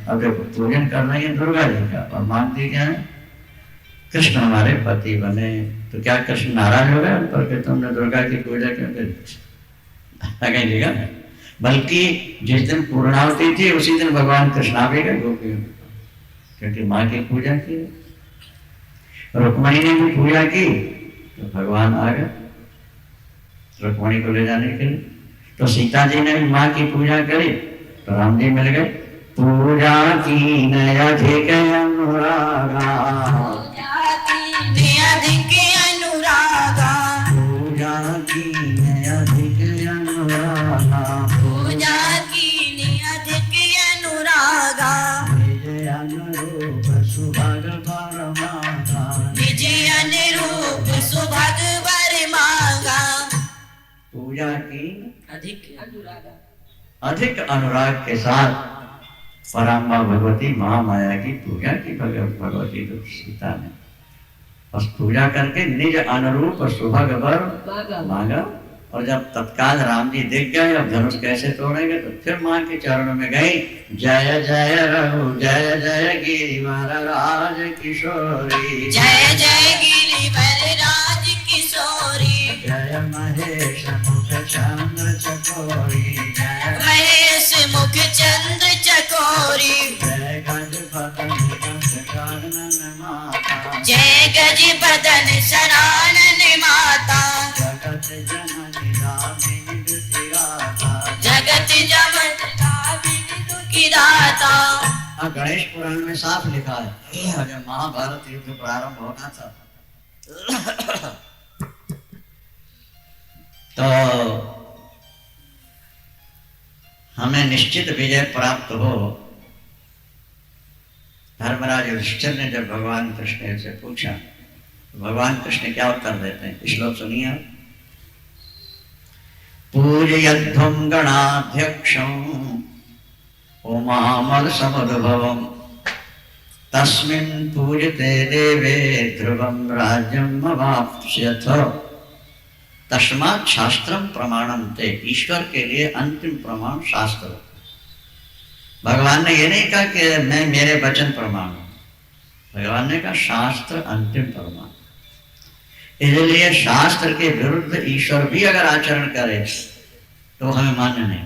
अब देखो पूजन करना है दुर्गा जी का और मांगती क्या है? कृष्ण हमारे पति बने। तो क्या कृष्ण नाराज हो गए उन पर कि तुमने दुर्गा की पूजा क्यों करी? जगह है, बल्कि जिस दिन पूर्णावती थी उसी दिन भगवान कृष्ण आ भी गए गोपियों, क्योंकि माँ की पूजा की। रुक्मणी ने भी पूजा की तो भगवान आ गए रुक्मणी को ले जाने के लिए। तो सीता जी ने भी माँ की पूजा करी तो राम जी मिल गए। पूजा की नया अधिक अनुरागा, अधिक अनुरागा, पूजा की नया अधिक अनुरागा, पूजा की अधिक अनुरागा, विजय अनुरूप सुभग वर मांगा, विजय अनुरूप सुभग वर मांगा। पूजा की अधिक अनुरागा, अधिक अनुराग के साथ पराम्बा भगवती महामाया की पूजा की भगवती सीता ने। बस पूजा करके निज अनुरूप सुभग वर मांगा। और जब तत्काल राम जी दिख गए, अब धनुष कैसे तोड़ेंगे, तो फिर माँ के चरणों में गई। जय जय रघु जय जय गिरिवर राज किशोरी, जय जय गिरिवर राज किशोरी, जय महेश मुख चंद्र चकोरी, जय महेश मुख चंद्र चकोरी, जय गज बदन शरणन माता, जय गज बदन शरणन माता, जगत जननी दामिनी दुति गाता, जगत जमन दुखी दाता। गणेश पुराण में साफ लिखा है जब महाभारत युद्ध प्रारंभ होना था तो हमें निश्चित विजय प्राप्त हो। धर्मराज युधिष्ठिर ने जब भगवान कृष्ण से पूछा, भगवान कृष्ण क्या उत्तर देते हैं, श्लोक सुनिए। पूजयध्वं गणाध्यक्षं उमामल समुद्भवं तस्मिन् पूजिते देवे ध्रुवं राज्यं अवाप्स्यथ। तस्मात् शास्त्रम प्रमाणम ते, ईश्वर के लिए अंतिम प्रमाण शास्त्र। भगवान ने ये नहीं कहा कि मैं मेरे वचन प्रमाण हूं, भगवान ने कहा शास्त्र अंतिम प्रमाण। इसलिए शास्त्र के विरुद्ध ईश्वर भी अगर आचरण करे तो हमें मान्य नहीं।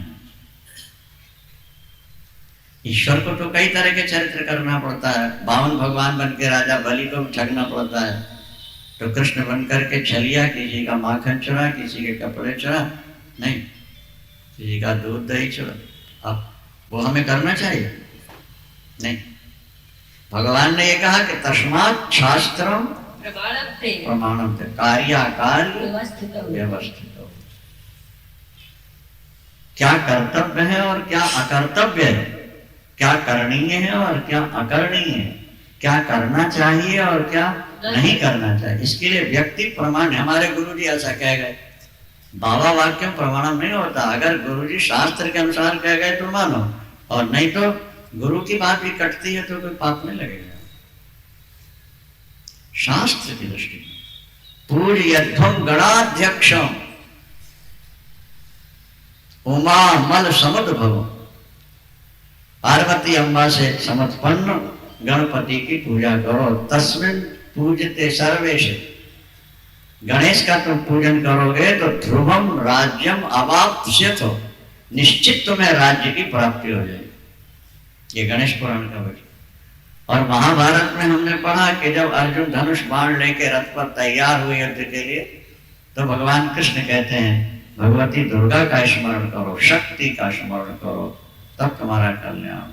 ईश्वर को तो कई तरह के चरित्र करना पड़ता है। 52 भगवान बन के राजा बलि को ठगना पड़ता है, तो कृष्ण बन करके छलिया, किसी का माखन चुरा, किसी के कपड़े चुरा, नहीं किसी का दूध दही चुरा। अब वो हमें करना चाहिए नहीं। भगवान ने ये कहा कि तस्मात् शास्त्रम प्रमाणम थे, कार्याकार्य व्यवस्थित हो। क्या कर्तव्य है और क्या अकर्तव्य है, क्या करणीय है और क्या अकरणीय है, क्या करना चाहिए और क्या नहीं करना चाहिए। इसके लिए व्यक्ति प्रमाण। हमारे गुरुजी ऐसा कह गए, बाबा वाक्य प्रमाणम नहीं होता। अगर गुरुजी शास्त्र के अनुसार कह गए तो मानो, और नहीं तो गुरु की बात भी कटती है तो कोई पाप नहीं लगेगा। शास्त्र की दृष्टि में पूज्यध्वम गणाध्यक्षम उमा मल समुद्भव, पार्वती अम्बा से समत्पन्न गणपति की पूजा करो। तस्मिन् पूजते सर्वेश, गणेश का तुम पूजन करोगे तो ध्रुवम राज्यम अवाप्स्यथ, निश्चित तुम्हें राज्य की प्राप्ति हो जाएगी। ये गणेश पुराण का वचन। और महाभारत में हमने पढ़ा कि जब अर्जुन धनुष बाण लेके रथ पर तैयार हुए युद्ध के लिए, तो भगवान कृष्ण कहते हैं भगवती दुर्गा का स्मरण करो, शक्ति का स्मरण करो, तब तुम्हारा कल्याण।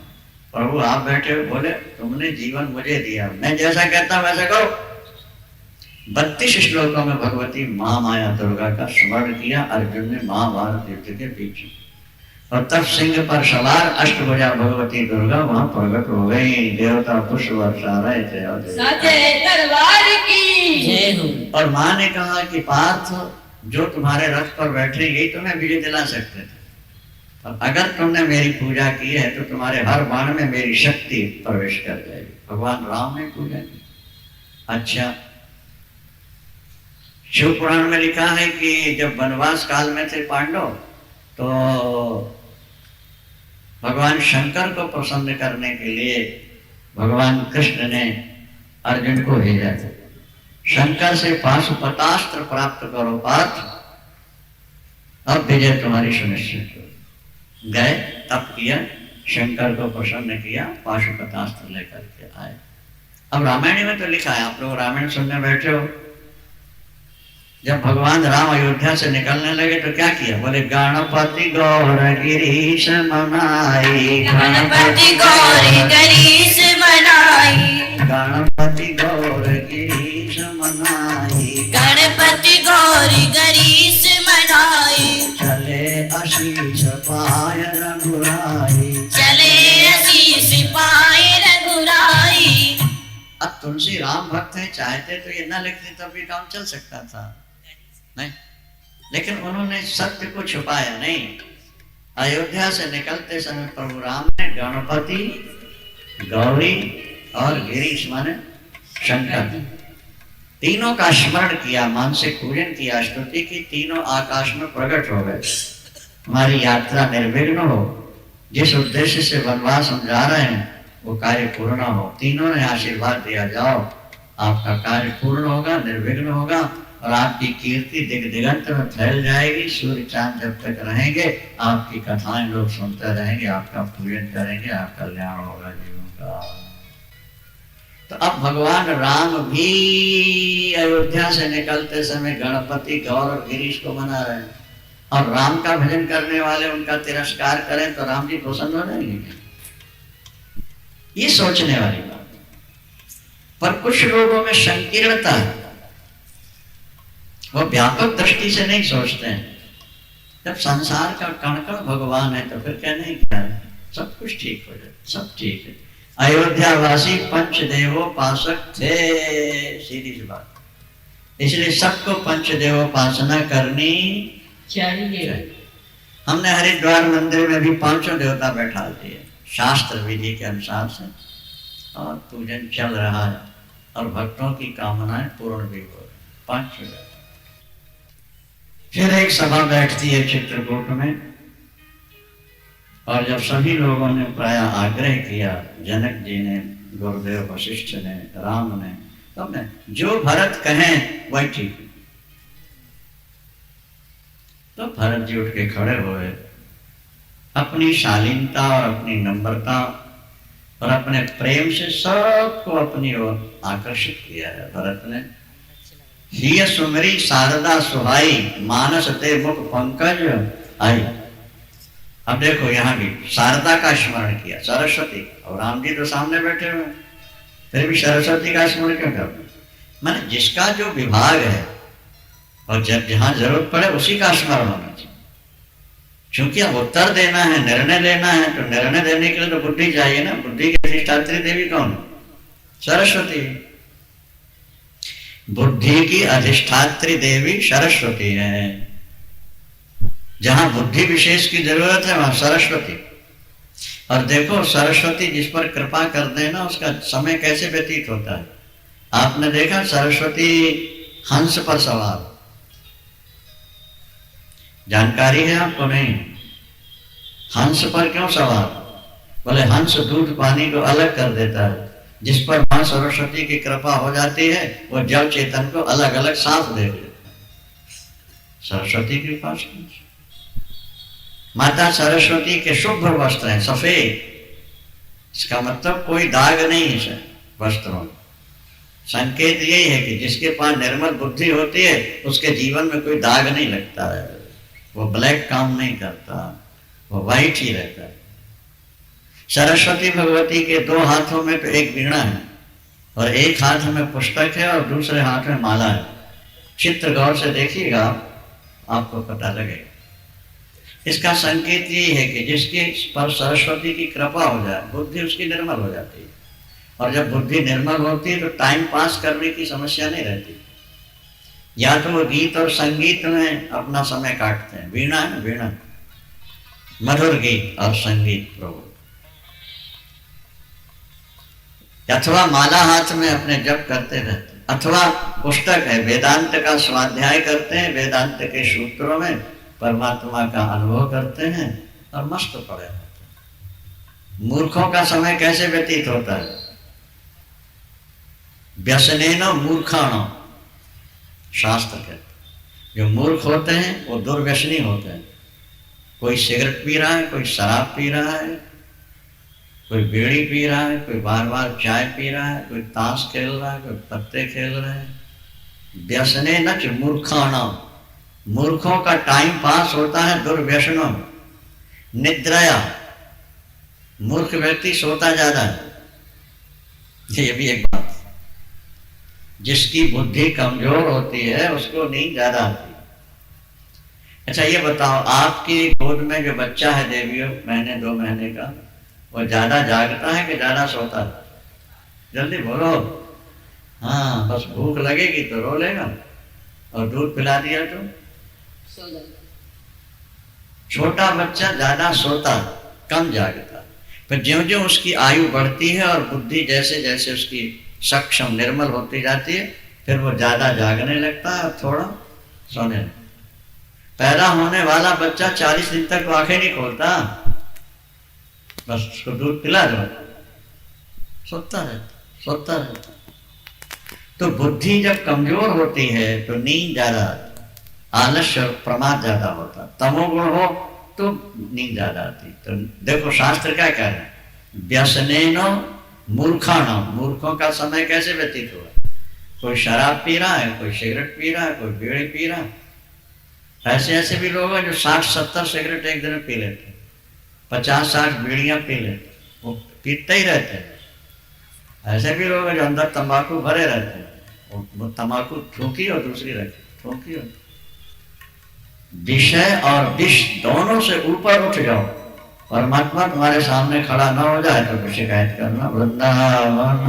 प्रभु आप बैठे हुए बोले तुमने जीवन मुझे दिया, मैं जैसा कहता वैसा करो। 32 श्लोकों में भगवती महामाया दुर्गा का स्मरण किया अर्जुन ने महाभारत युद्ध के बीच। और तब सिंह पर सवार अष्टभुजा भगवती दुर्गा वहां प्रकट हो गई। देवता पुष्प वर्षा रहे थे दरबार की जय हो। और माँ ने कहा कि पार्थ, जो तुम्हारे रथ पर बैठे यही तुम्हें विजय दिला सकते थे, और अगर तुमने मेरी पूजा की है तो तुम्हारे हर बाण में मेरी शक्ति प्रवेश कर जाएगी। भगवान राम ने पूजा की। अच्छा, शिव पुराण में लिखा है कि जब वनवास काल में थे पांडव, तो भगवान शंकर को प्रसन्न करने के लिए भगवान कृष्ण ने अर्जुन को भेजा था, शंकर से पाशुपतास्त्र प्राप्त करो पार्थ, अब विजय तुम्हारी सुनिश्चित हो। गए, तप किया, शंकर को प्रसन्न किया, पाशुपतास्त्र लेकर के आए। अब रामायण में तो लिखा है, आप लोग रामायण सुनने बैठे हो, जब भगवान राम अयोध्या से निकलने लगे तो क्या किया? बोले गणपति गौर गिरीश मनाई, गणपति गौर गिरीश मनाई, गणपति गौर गिरीश मनाई, गणपति गौर गिरीश मनाई, चले आशीष पाय रघुराई, चले आशीष पाए रघुराई। अब तुलसी राम भक्त है, चाहते तो ये न लिखते तब भी काम चल सकता था, नहीं, लेकिन उन्होंने सत्य को छुपाया नहीं। अयोध्या से निकलते समय प्रभु राम ने गणपति, गौरी और गिरीश माने शंकर, तीनों का स्मरण किया, मानसिक पूजन किया, स्तुति की, तीनों आकाश में प्रकट हो गए। हमारी यात्रा निर्विघ्न हो, जिस उद्देश्य से वनवास हम जा रहे हैं वो कार्य पूर्ण हो। तीनों ने आशीर्वाद दिया, जाओ आपका कार्य पूर्ण होगा, निर्विघ्न होगा, और आपकी कीर्ति दिग दिगंत में फैल जाएगी। सूर्य चांद जब तक रहेंगे आपकी कथाएं लोग सुनते रहेंगे, आपका पूजन करेंगे, आपका कल्याण होगा जीवन का। तो अब भगवान राम भी अयोध्या से निकलते समय गणपति, गौर और गिरीश को मना रहे हैं, और राम का भजन करने वाले उनका तिरस्कार करें तो राम जी प्रसन्न हो जाएंगे। ये सोचने वाली बात। पर कुछ लोगों में संकीर्णता है, वो व्यापक दृष्टि से नहीं सोचते हैं। जब संसार का कण कण भगवान है तो फिर कहने क्या है, सब कुछ ठीक हो जाए, सब ठीक है। अयोध्यावासी पंचदेवोपासक थे, सीधी सी बात। इसलिए सबको पंचदेवोपासना करनी चाहिए। हमने हरिद्वार मंदिर में भी 5 देवता बैठा दिए शास्त्र विधि के अनुसार से, और पूजन चल रहा है और भक्तों की कामनाएं पूर्ण भी हो रही। 5 देवता। फिर एक सभा बैठती है चित्रकूट में, और जब सभी लोगों ने प्राय आग्रह किया, जनक जी ने, गुरुदेव वशिष्ठ ने, राम ने, तो मैं जो भरत कहें वही ठीक है। तो भरत जी उठ के खड़े हुए, अपनी शालीनता और अपनी नम्रता और अपने प्रेम से सबको अपनी ओर आकर्षित किया है। भरत ने हिय सुमरी शारदा सुहाई, मानस ते मुख पंकज आई। अब देखो यहाँ भी शारदा का स्मरण किया, सरस्वती, और राम जी तो सामने बैठे हुए, फिर भी सरस्वती का स्मरण क्यों करते? माने जिसका जो विभाग है और जब जहां जरूरत पड़े उसी का स्मरण होना चाहिए। क्योंकि अब उत्तर देना है, निर्णय लेना है, तो निर्णय देने के लिए तो बुद्धि चाहिए ना। बुद्धि की अधिष्ठात्री देवी कौन? सरस्वती। बुद्धि की अधिष्ठात्री देवी सरस्वती है। जहां बुद्धि विशेष की जरूरत है वहां सरस्वती। और देखो सरस्वती जिस पर कृपा कर देना उसका समय कैसे व्यतीत होता है। आपने देखा सरस्वती हंस पर सवार, जानकारी है आपको? नहीं। हंस पर क्यों सवार? बोले हंस दूध पानी को अलग कर देता है। जिस पर मां सरस्वती की कृपा हो जाती है वो जल चेतन को अलग अलग साफ देख लेता है। सरस्वती की कृपा से। माता सरस्वती के शुभ्र वस्त्र हैं, सफेद। इसका मतलब कोई दाग नहीं है वस्त्रों में। संकेत यही है कि जिसके पास निर्मल बुद्धि होती है उसके जीवन में कोई दाग नहीं लगता है, वो ब्लैक काम नहीं करता, वो वाइट ही रहता है। सरस्वती भगवती के दो हाथों में तो एक वीणा है और एक हाथ में पुस्तक है और दूसरे हाथ में माला है। चित्र गौर से देखिएगा आपको पता लगेगा। इसका संकेत ये है कि जिसके पर सरस्वती की कृपा हो जाए बुद्धि उसकी निर्मल हो जाती है। और जब बुद्धि निर्मल होती है तो टाइम पास करने की समस्या नहीं रहती। या तो वो गीत और संगीत में अपना समय काटते हैं। वीणा है, वीणा मधुर गीत और संगीत प्रभु, अथवा माला हाथ में अपने जप करते रहते, अथवा पुस्तक है वेदांत का स्वाध्याय करते हैं, वेदांत के सूत्रों में परमात्मा का अनुभव करते हैं और मस्त पड़े रहते हैं। मूर्खों का समय कैसे व्यतीत होता है? व्यसनेनो मूर्खाणो, शास्त्र कहते। जो मूर्ख होते हैं वो दुर्व्यसनी होते हैं। कोई सिगरेट पी रहा है, कोई शराब पी रहा है, कोई बीड़ी पी रहा है, कोई बार बार चाय पी रहा है, कोई ताश खेल रहा है, कोई पत्ते खेल रहे हैं। व्यसने नच मूर्खाणाम, मूर्खों का टाइम पास होता है दुर्व्यसनों में। निद्रया, मूर्ख व्यक्ति सोता ज्यादा है। ये भी एक बात। जिसकी बुद्धि कमजोर होती है उसको नींद ज्यादा आती है। अच्छा ये बताओ, आपकी गोद में जो बच्चा है देवियों, महीने 2 महीने का, वो ज्यादा जागता है कि ज्यादा सोता है? जल्दी बोलो। हाँ, बस भूख लगेगी तो रो लेगा और दूध पिला दिया तो सो जाता। छोटा बच्चा ज्यादा सोता, कम जागता। पर ज्यों ज्यों उसकी आयु बढ़ती है और बुद्धि जैसे जैसे उसकी सक्षम निर्मल होती जाती है फिर वो ज्यादा जागने लगता है और थोड़ा सोने लगता। पैदा होने वाला बच्चा 40 दिन तक आंखें नहीं खोलता, बस उसको दूध पिला दो, सोता रहता, सोता रहता। तो बुद्धि जब कमजोर होती है तो नींद ज्यादा, आलस्य और प्रमाद ज्यादा होता। तमोगुण हो तो नींद ज्यादा आती। तो देखो शास्त्र क्या कह रहे हैं, व्यसनेनो मूर्खाणाम, मूर्खों का समय कैसे व्यतीत हुआ? कोई शराब पी रहा है, कोई सिगरेट पी रहा है, कोई बीड़ी पी रहा है। ऐसे ऐसे भी लोग हैं जो 60-70 सिगरेट एक दिन में पी लेते हैं, 50-60 बीड़ियां पी लेते, वो पीते ही रहते हैं। ऐसे भी लोग हैं जो अंदर तंबाकू भरे रहते हैं, वो तंबाकू थूकी और दूसरी रखी, थूकी और। विषय और विष दोनों से ऊपर उठ जाओ। परमात्मा तुम्हारे सामने खड़ा ना हो जाए तो शिकायत करना। वृंदावन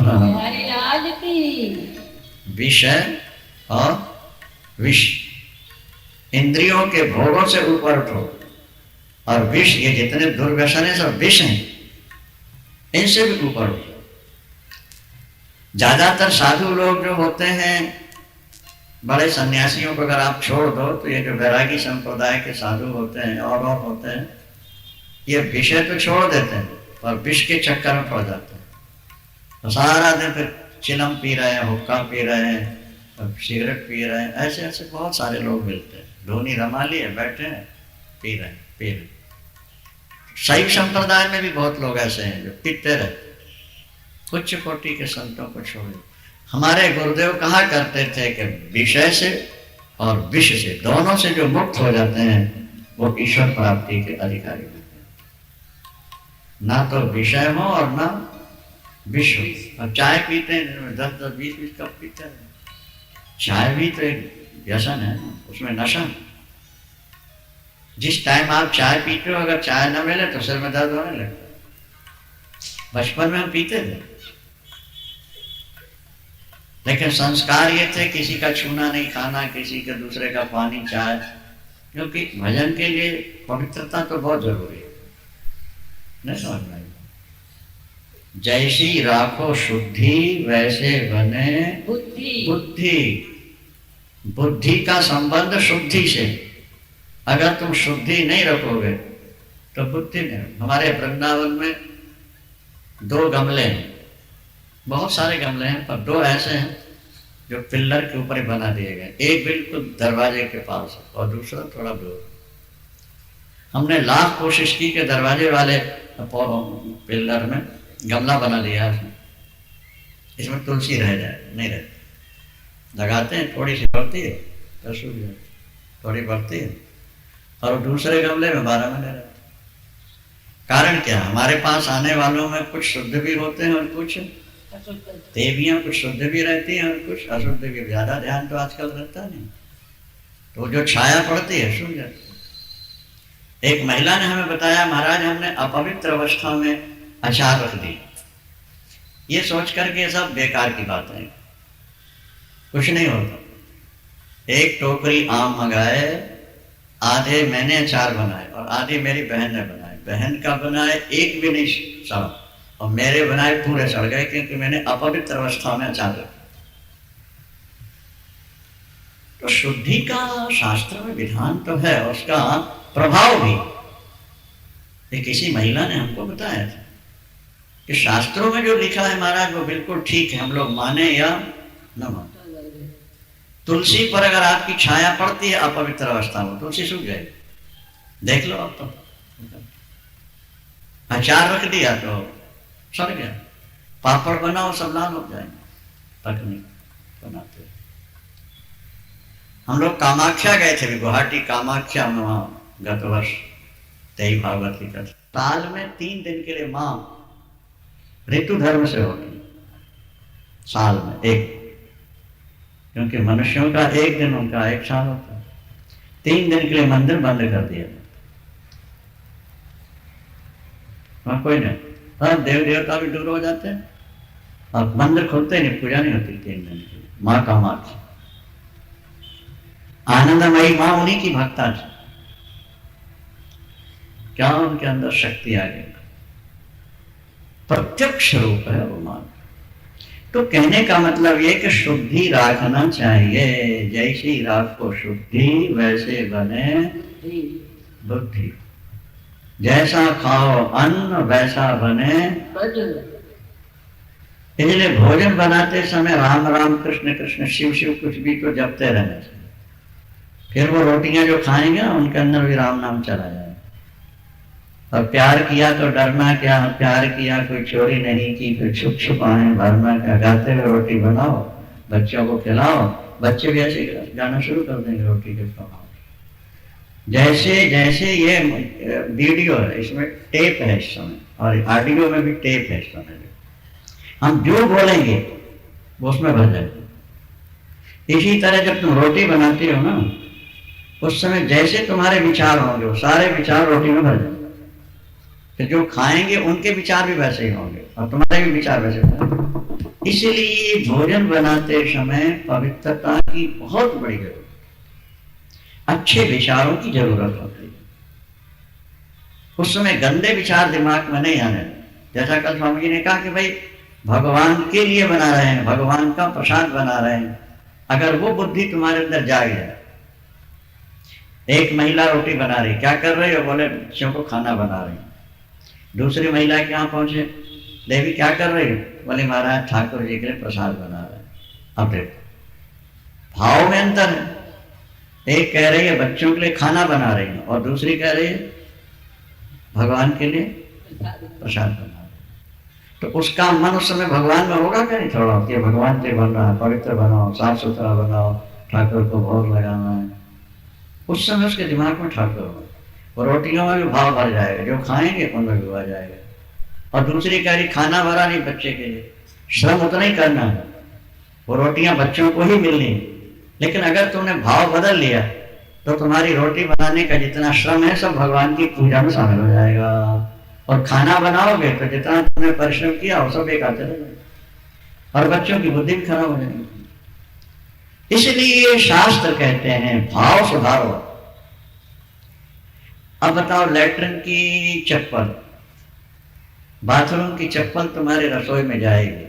विषय और विष, इंद्रियों के भोगों से ऊपर उठो। और विष, ये जितने दुर्व्यसन है सब विष हैं, इनसे भी ऊपर उठो। ज्यादातर साधु लोग जो होते हैं, बड़े सन्यासियों को अगर आप छोड़ दो तो ये जो वैरागी संप्रदाय के साधु होते हैं और होते हैं, ये विषय तो छोड़ देते हैं पर विष के चक्कर में पड़ जाते हैं। तो सारा दिन फिर चिलम पी रहे हैं, हुक्का पी रहे हैं, सिगरेट पी रहे हैं। ऐसे ऐसे बहुत सारे लोग मिलते हैं, धोनी रमा लिए बैठे हैं, पी रहे हैं, पी रहे। शैव संप्रदाय में भी बहुत लोग ऐसे हैं जो पीते रहते। उच्च कोटि के संतों को छोड़े। हमारे गुरुदेव कहा करते थे कि विषय से और विष से, दोनों से जो मुक्त हो जाते हैं वो ईश्वर प्राप्ति के अधिकारी होते हैं। ना तो विषय हो और ना विष हो। और चाय पीते हैं 10-10, 20-20 कप पीते हैं। चाय भी तो एक व्यसन है, उसमें नशा। जिस टाइम आप चाय पीते हो अगर चाय ना मिले तो सिर में दर्द होने लगता है। बचपन में हम पीते थे, लेकिन संस्कार ये थे किसी का छूना नहीं, खाना किसी के दूसरे का पानी चाय, क्योंकि भजन के लिए पवित्रता तो बहुत जरूरी है। नहीं समझ में? जैसी राखो शुद्धि वैसे बने बुद्धि। बुद्धि। बुद्धि का संबंध शुद्धि से। अगर तुम शुद्धि नहीं रखोगे तो बुद्धि नहीं। हमारे वृंदावन में 2 गमले हैं, बहुत सारे गमले हैं, पर 2 ऐसे हैं जो पिल्लर के ऊपर बना दिए गए। एक बिल्कुल दरवाजे के पास और दूसरा थोड़ा दूर। हमने लाख कोशिश की कि दरवाजे वाले पिल्लर में गमला बना दिया है, इसमें तुलसी रह जाए, नहीं रहती। लगाते हैं, थोड़ी सी बढ़ती है तो सूख जाती, थोड़ी बढ़ती है, और दूसरे गमले में 12 महीने रहते। कारण क्या? हमारे पास आने वालों में कुछ शुद्ध भी होते हैं और कुछ देवियां, कुछ शुद्ध भी रहती हैं और कुछ अशुद्ध भी। ज्यादा ध्यान तो आजकल रहता नहीं, तो जो छाया पड़ती है सूख जाती है। एक महिला ने हमें बताया, महाराज हमने अपवित्र अवस्था में अचार रख दी, ये सोच करके ये सब बेकार की बात है, कुछ नहीं होता। एक टोकरी आम मंगाए, आधे मैंने अचार बनाए और आधे मेरी बहन ने बनाए। बहन का बनाए एक भी नहीं सड़ा और मेरे बनाए पूरे सड़ गए, क्योंकि मैंने अपवित्र अवस्था में अचार रखा। तो शुद्धि का शास्त्र में विधान तो है, उसका प्रभाव भी। ये किसी महिला ने हमको बताया था कि शास्त्रों में जो लिखा है महाराज वो बिल्कुल ठीक है, हम लोग माने या न माने। तुलसी पर अगर आपकी छाया पड़ती है अपवित्र अवस्था में, तुलसी सूख जाएगी। देख लो आप तो, अचार रख दिया तो सड़ गया। पापड़ बनाओ सब लाल हो जाएंगे, पकनी बनाते। हम लोग कामाख्या गए थे, गुवाहाटी कामाख्या में, वहाँ गत वर्ष 23 भागवत की कथा। साल में 3 दिन के लिए माँ ऋतु धर्म से होती, साल में एक, क्योंकि मनुष्यों का एक दिन उनका एक साल होता है। 3 दिन के लिए मंदिर बंद कर दिया, वहां कोई नहीं। और देव देवता भी दूर हो जाते हैं और मंदिर खुलते नहीं, पूजा नहीं होती 3 दिन के लिए। माँ का माँ आनंदमयी माँ उन्हीं की भक्ता थी, क्या उनके अंदर शक्ति आ गई, प्रत्यक्ष रूप है वो माँ। तो कहने का मतलब ये कि शुद्धि रखना चाहिए। जैसी राखो शुद्धि वैसे बने बुद्धि। जैसा खाओ अन्न वैसा बने। इसलिए भोजन बनाते समय राम राम कृष्ण कृष्ण शिव शिव कुछ भी तो जपते रहना चाहिए। फिर वो रोटियां जो खाएंगे ना उनके अंदर भी राम नाम चला जाए। और प्यार किया तो डरना क्या, प्यार किया कोई चोरी नहीं की, कोई छुप छुपाए भरना क्या। गाते हुए रोटी बनाओ, बच्चों को खिलाओ, बच्चे भी ऐसे गाना शुरू कर देंगे रोटी के खिलाओ। जैसे जैसे ये वीडियो है, इसमें टेप है इस समय, और ऑडियो में भी टेप है इस समय। हम जो बोलेंगे वो उसमें भर जाएगा। इसी तरह जब तुम रोटी बनाती हो ना, उस समय जैसे तुम्हारे विचार होंगे वो सारे विचार रोटी में भर जाएंगे। तो जो खाएंगे उनके विचार भी वैसे ही होंगे और तुम्हारे भी विचार वैसे होंगे। इसलिए भोजन बनाते समय पवित्रता की बहुत बड़ी जरूरत, अच्छे विचारों की जरूरत होती है। उस समय गंदे विचार दिमाग में नहीं आने। जैसा कल स्वामी जी ने कहा कि भाई भगवान के लिए बना रहे हैं, भगवान का प्रसाद बना रहे हैं, अगर वो बुद्धि तुम्हारे अंदर जाग जाए। एक महिला रोटी बना रही, क्या कर रही हो? बोले बच्चों को खाना बना रही। दूसरी महिला के यहाँ पहुंचे, देवी क्या कर रही हो? बोले महाराज ठाकुर जी के लिए प्रसाद बना रहे हैं। अब देखो भाव में अंतर है। एक कह रही है बच्चों के लिए खाना बना रही है और दूसरी कह रही है भगवान के लिए प्रसाद बना रही है। तो उसका मन उस समय भगवान में होगा क्या? नहीं थोड़ा कि भगवान से बन रहा है, पवित्र बनाओ, साफ सुथरा बनाओ, ठाकुर को भोग लगाना है। उस समय उसके दिमाग में ठाकुर हो, और रोटियों में भी भाव भर जाएगा, जो खाएंगे उनमें भी आ जाएगा। और दूसरी कह रही खाना भरा नहीं बच्चे के लिए, श्रम उतना ही करना है, वो रोटियां बच्चों को ही मिलनी है। लेकिन अगर तुमने भाव बदल लिया तो तुम्हारी रोटी बनाने का जितना श्रम है सब भगवान की पूजा में शामिल हो जाएगा। और खाना बनाओगे तो जितना तुमने परिश्रम किया वो सब बेकार चले जाएगा और बच्चों की बुद्धि भी खराब हो जाएगी। इसलिए शास्त्र कहते हैं भाव सुधारो। अब बताओ, लैट्रिन की चप्पल, बाथरूम की चप्पल तुम्हारे रसोई में जाएगी,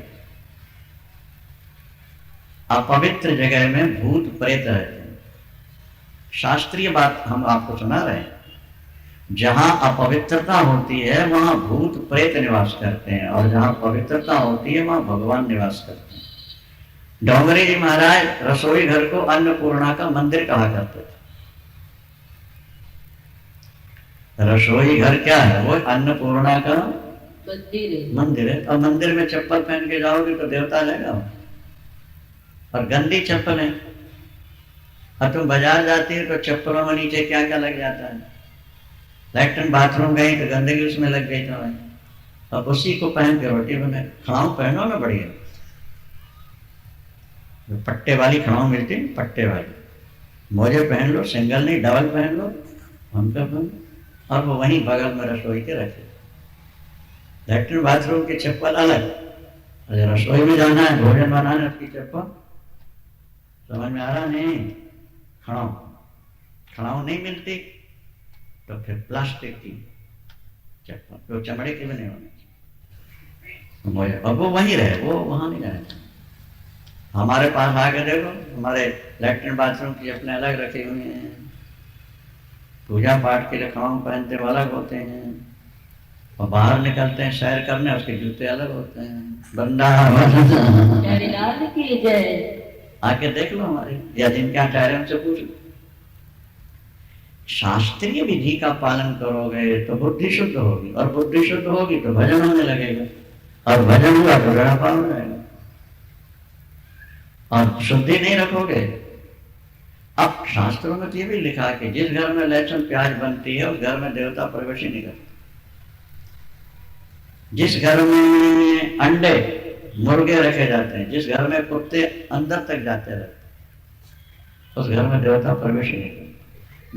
अपवित्र जगह में भूत प्रेत रहते हैं। शास्त्रीय बात हम आपको सुना रहे हैं। जहां अपवित्रता होती है वहां भूत प्रेत निवास करते हैं और जहां पवित्रता होती है वहां भगवान निवास करते हैं। डोंगरी जी महाराज रसोई घर को अन्नपूर्णा का मंदिर कहा करते थे। रसोई घर क्या है? वो अन्नपूर्णा का मंदिर है। और मंदिर में चप्पल पहन के जाओगे तो देवता लेगा, और गंदी चप्पल है। और तुम बाजार जाती हो तो चप्पलों में नीचे क्या क्या लग जाता है। लैट्रिन बाथरूम गई तो गंदगी उसमें लग गई तो अब उसी को पहन के रोटी बने। खड़ाऊ पहनो ना बढ़िया, पट्टे वाली खड़ाऊ मिलती है, पट्टे वाली मोजे पहन लो, सिंगल नहीं डबल पहन लो, हमका पहन। और वो वहीं बगल में रसोई के रखे। लैट्रिन बाथरूम की चप्पल अलग, अगर रसोई में जाना है भोजन बनाना उसकी चप्पल। समझ में आ रहा? नहीं, खड़ाऊ नहीं मिलती तो फिर प्लास्टिक की चप्पल, तो चमड़े के बने होने। अब वो वहीं रहे, वो वहां नहीं रहे। हमारे पास आके देखो, हमारे लैट्रिन बाथरूम की अपने अलग रखे हुए हैं। पूजा पाठ के लिए खड़ाऊ पहनते वो अलग होते हैं, और बाहर निकलते हैं सैर करने उसके जूते अलग होते हैं। बंदा आके देख लो हमारे, या जिनके यहाँ ठहरे उनसे पूछ लो। शास्त्रीय विधि का पालन करोगे तो बुद्धि शुद्ध होगी, और बुद्धि शुद्ध होगी तो भजन होने लगेगा, और भजन हुआ तो गड़ा पार हो जाएगा। और शुद्धि नहीं रखोगे। अब शास्त्रों में ये भी लिखा कि जिस घर में लहसुन प्याज बनती है उस घर में देवता प्रवेश ही नहीं करते। जिस घर में अंडे मुर्गे रखे जाते हैं, जिस घर में कुत्ते अंदर तक जाते रहते, उस घर में देवता प्रवेश ही नहीं करते।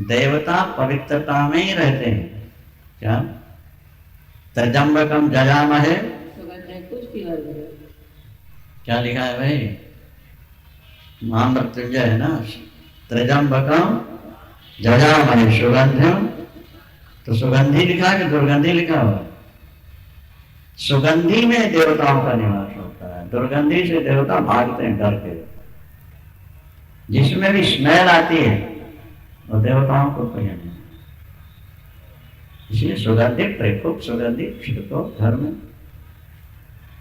देवता पवित्रता में ही रहते हैं। क्या? त्र्यंबकम जजामहे, क्या लिखा है भाई? महामृत्युंजय है ना। त्र्यंबकम जजामहे सुगंधिम, तो सुगंधी लिखा है कि दुर्गंधी लिखा हुआ? सुगंधी में देवताओं का निवास होता है, दुर्गंधी से देवता भागते हैं डर के। जिसमें भी स्मेल आती है और देवताओं को कोई नहीं। इसलिए सुगंधित खूब सुगंधित छिड़को घर में।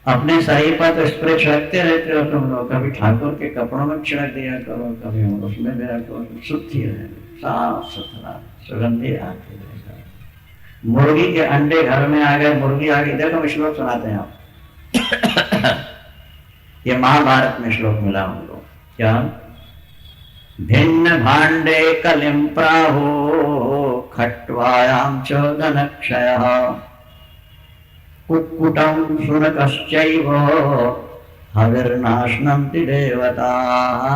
अपने शरीर पर तो स्प्रे छिड़कते रहते हो तुम लोग, कभी ठाकुर के कपड़ों में छिड़क दिया करो, कभी उसमें भी रखो, शुद्धि रहे, साफ सुथरा सुगंधी आती है। मुर्गी के अंडे घर में आ गए, मुर्गी आ गई। देखो श्लोक सुनाते हैं आप। ये महाभारत में श्लोक मिला हमको। क्या? भिन्न भाण्डे कलिं प्राहो खट्वायां च धनक्षयः कुक्कुटं शुनकश्चैव हविर्नाशनन्ति देवताः।